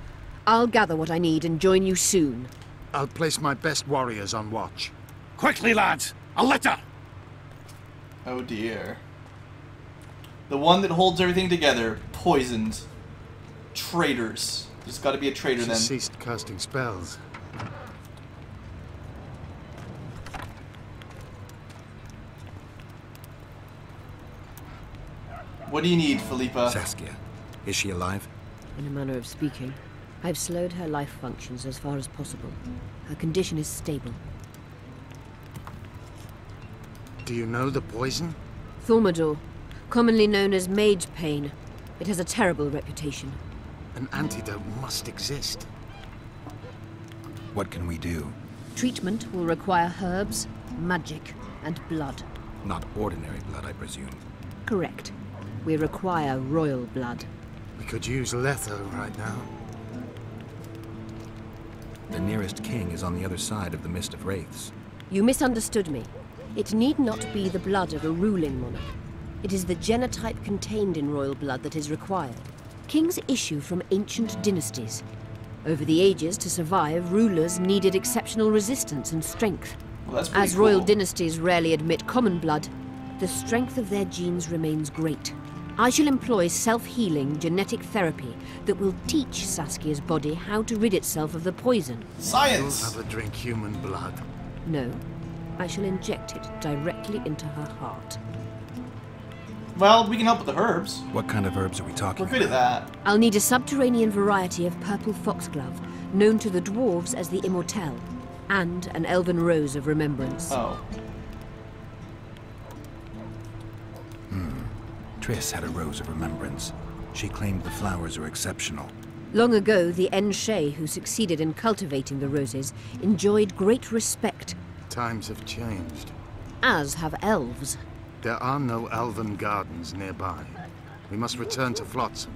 I'll gather what I need and join you soon. I'll place my best warriors on watch. Quickly, lads! A litter! Oh dear. The one that holds everything together, poisoned. Traitors. There's got to be a traitor She then. ceased casting spells. What do you need, Philippa? Saskia, is she alive? In a manner of speaking, I've slowed her life functions as far as possible. Her condition is stable. Do you know the poison? Thaumadour, commonly known as mage pain. It has a terrible reputation. An antidote must exist. What can we do? Treatment will require herbs, magic, and blood. Not ordinary blood, I presume. Correct. We require royal blood. We could use Letho right now. The nearest king is on the other side of the Mist of Wraiths. You misunderstood me. It need not be the blood of a ruling monarch. It is the genotype contained in royal blood that is required. Kings issue from ancient dynasties. Over the ages, to survive, rulers needed exceptional resistance and strength. Well, that's pretty As royal cool. dynasties rarely admit common blood, the strength of their genes remains great. I shall employ self-healing genetic therapy that will teach Saskia's body how to rid itself of the poison. Science! You'll have her drink human blood. No, I shall inject it directly into her heart. Well, we can help with the herbs. What kind of herbs are we talking We're good at that. I'll need a subterranean variety of purple foxglove, known to the dwarves as the Immortelle, and an elven rose of remembrance. Oh. Triss had a rose of remembrance. She claimed the flowers are exceptional. Long ago, the Enshe who succeeded in cultivating the roses enjoyed great respect, Times have changed. as have elves. There are no elven gardens nearby. We must return to Flotsam.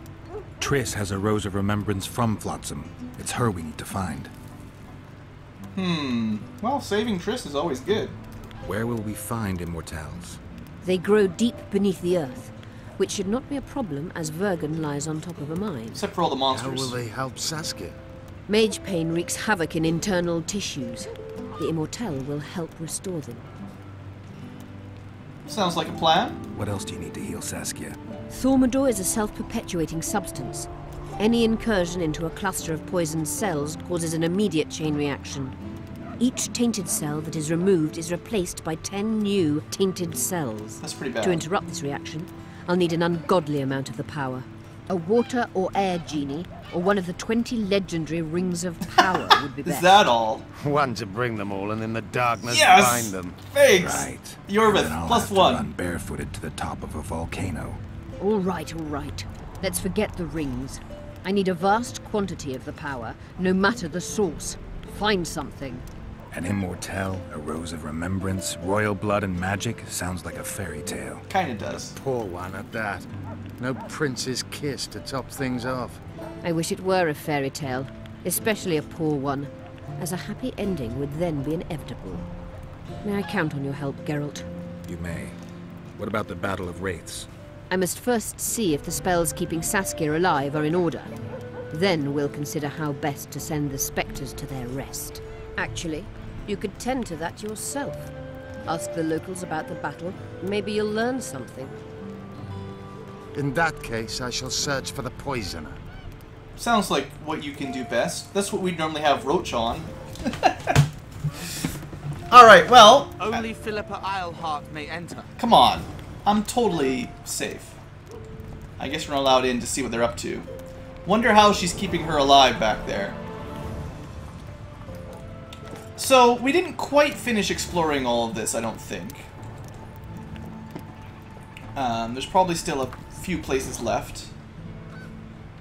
Triss has a rose of remembrance from Flotsam. It's her we need to find. Well, saving Triss is always good. Where will we find Immortelles? They grow deep beneath the earth, which should not be a problem as Vergen lies on top of a mine. Except for all the monsters. How will they help Saskia? Mage pain wreaks havoc in internal tissues. The Immortelle will help restore them. Sounds like a plan. What else do you need to heal Saskia? Thaumadour is a self-perpetuating substance. Any incursion into a cluster of poisoned cells causes an immediate chain reaction. Each tainted cell that is removed is replaced by 10 new tainted cells. That's pretty bad. To interrupt this reaction, I'll need an ungodly amount of the power. A water or air genie, or one of the 20 legendary rings of power would be best. Is that all? One to bring them all and in the darkness Yes! find them. Thanks! Right. You're with Then I'll plus have to one. run barefooted to the top of a volcano. All right, all right. Let's forget the rings. I need a vast quantity of the power, no matter the source. Find something. An Immortelle, a rose of remembrance, royal blood and magic sounds like a fairy tale. Kinda does. Poor one at that. No prince's kiss to top things off. I wish it were a fairy tale, especially a poor one, as a happy ending would then be inevitable. May I count on your help, Geralt? You may. What about the Battle of Wraiths? I must first see if the spells keeping Saskia alive are in order. Then we'll consider how best to send the spectres to their rest. Actually, you could tend to that yourself. Ask the locals about the battle. Maybe you'll learn something. In that case, I shall search for the poisoner. Sounds like what you can do best. That's what we'd normally have Roach on. Alright, well... Only Philippa Eilhart may enter. Come on. I'm totally safe. I guess we're not allowed in to see what they're up to. Wonder how she's keeping her alive back there. So, we didn't quite finish exploring all of this, I don't think. There's probably still a few places left.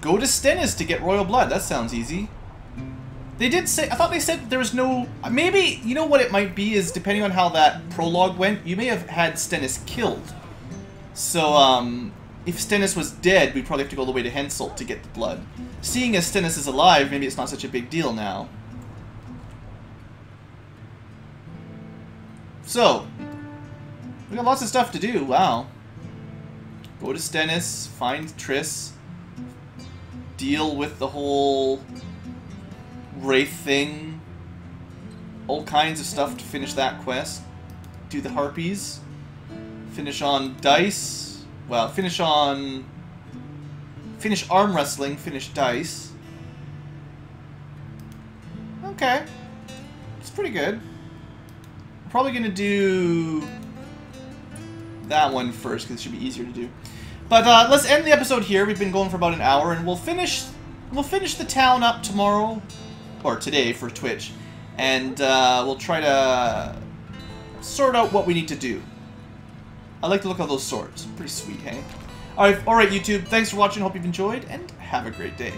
Go to Stennis to get royal blood. That sounds easy. They did say... I thought they said there was no... Maybe, you know what it might be is, depending on how that prologue went, you may have had Stennis killed. So, if Stennis was dead, we'd probably have to go all the way to Henselt to get the blood. Seeing as Stennis is alive, maybe it's not such a big deal now. So, we got lots of stuff to do. Wow. Go to Stennis, find Triss, deal with the whole Wraith thing, all kinds of stuff to finish that quest. Do the Harpies, finish on Dice, well, finish arm wrestling, finish Dice. Okay, it's pretty good. I'm probably gonna do that one first because it should be easier to do. But let's end the episode here. We've been going for about an hour, and we'll finish the town up tomorrow, or today for Twitch, and we'll try to sort out what we need to do. I like the look of those swords. Pretty sweet, hey? Alright, YouTube, thanks for watching. Hope you've enjoyed, and have a great day.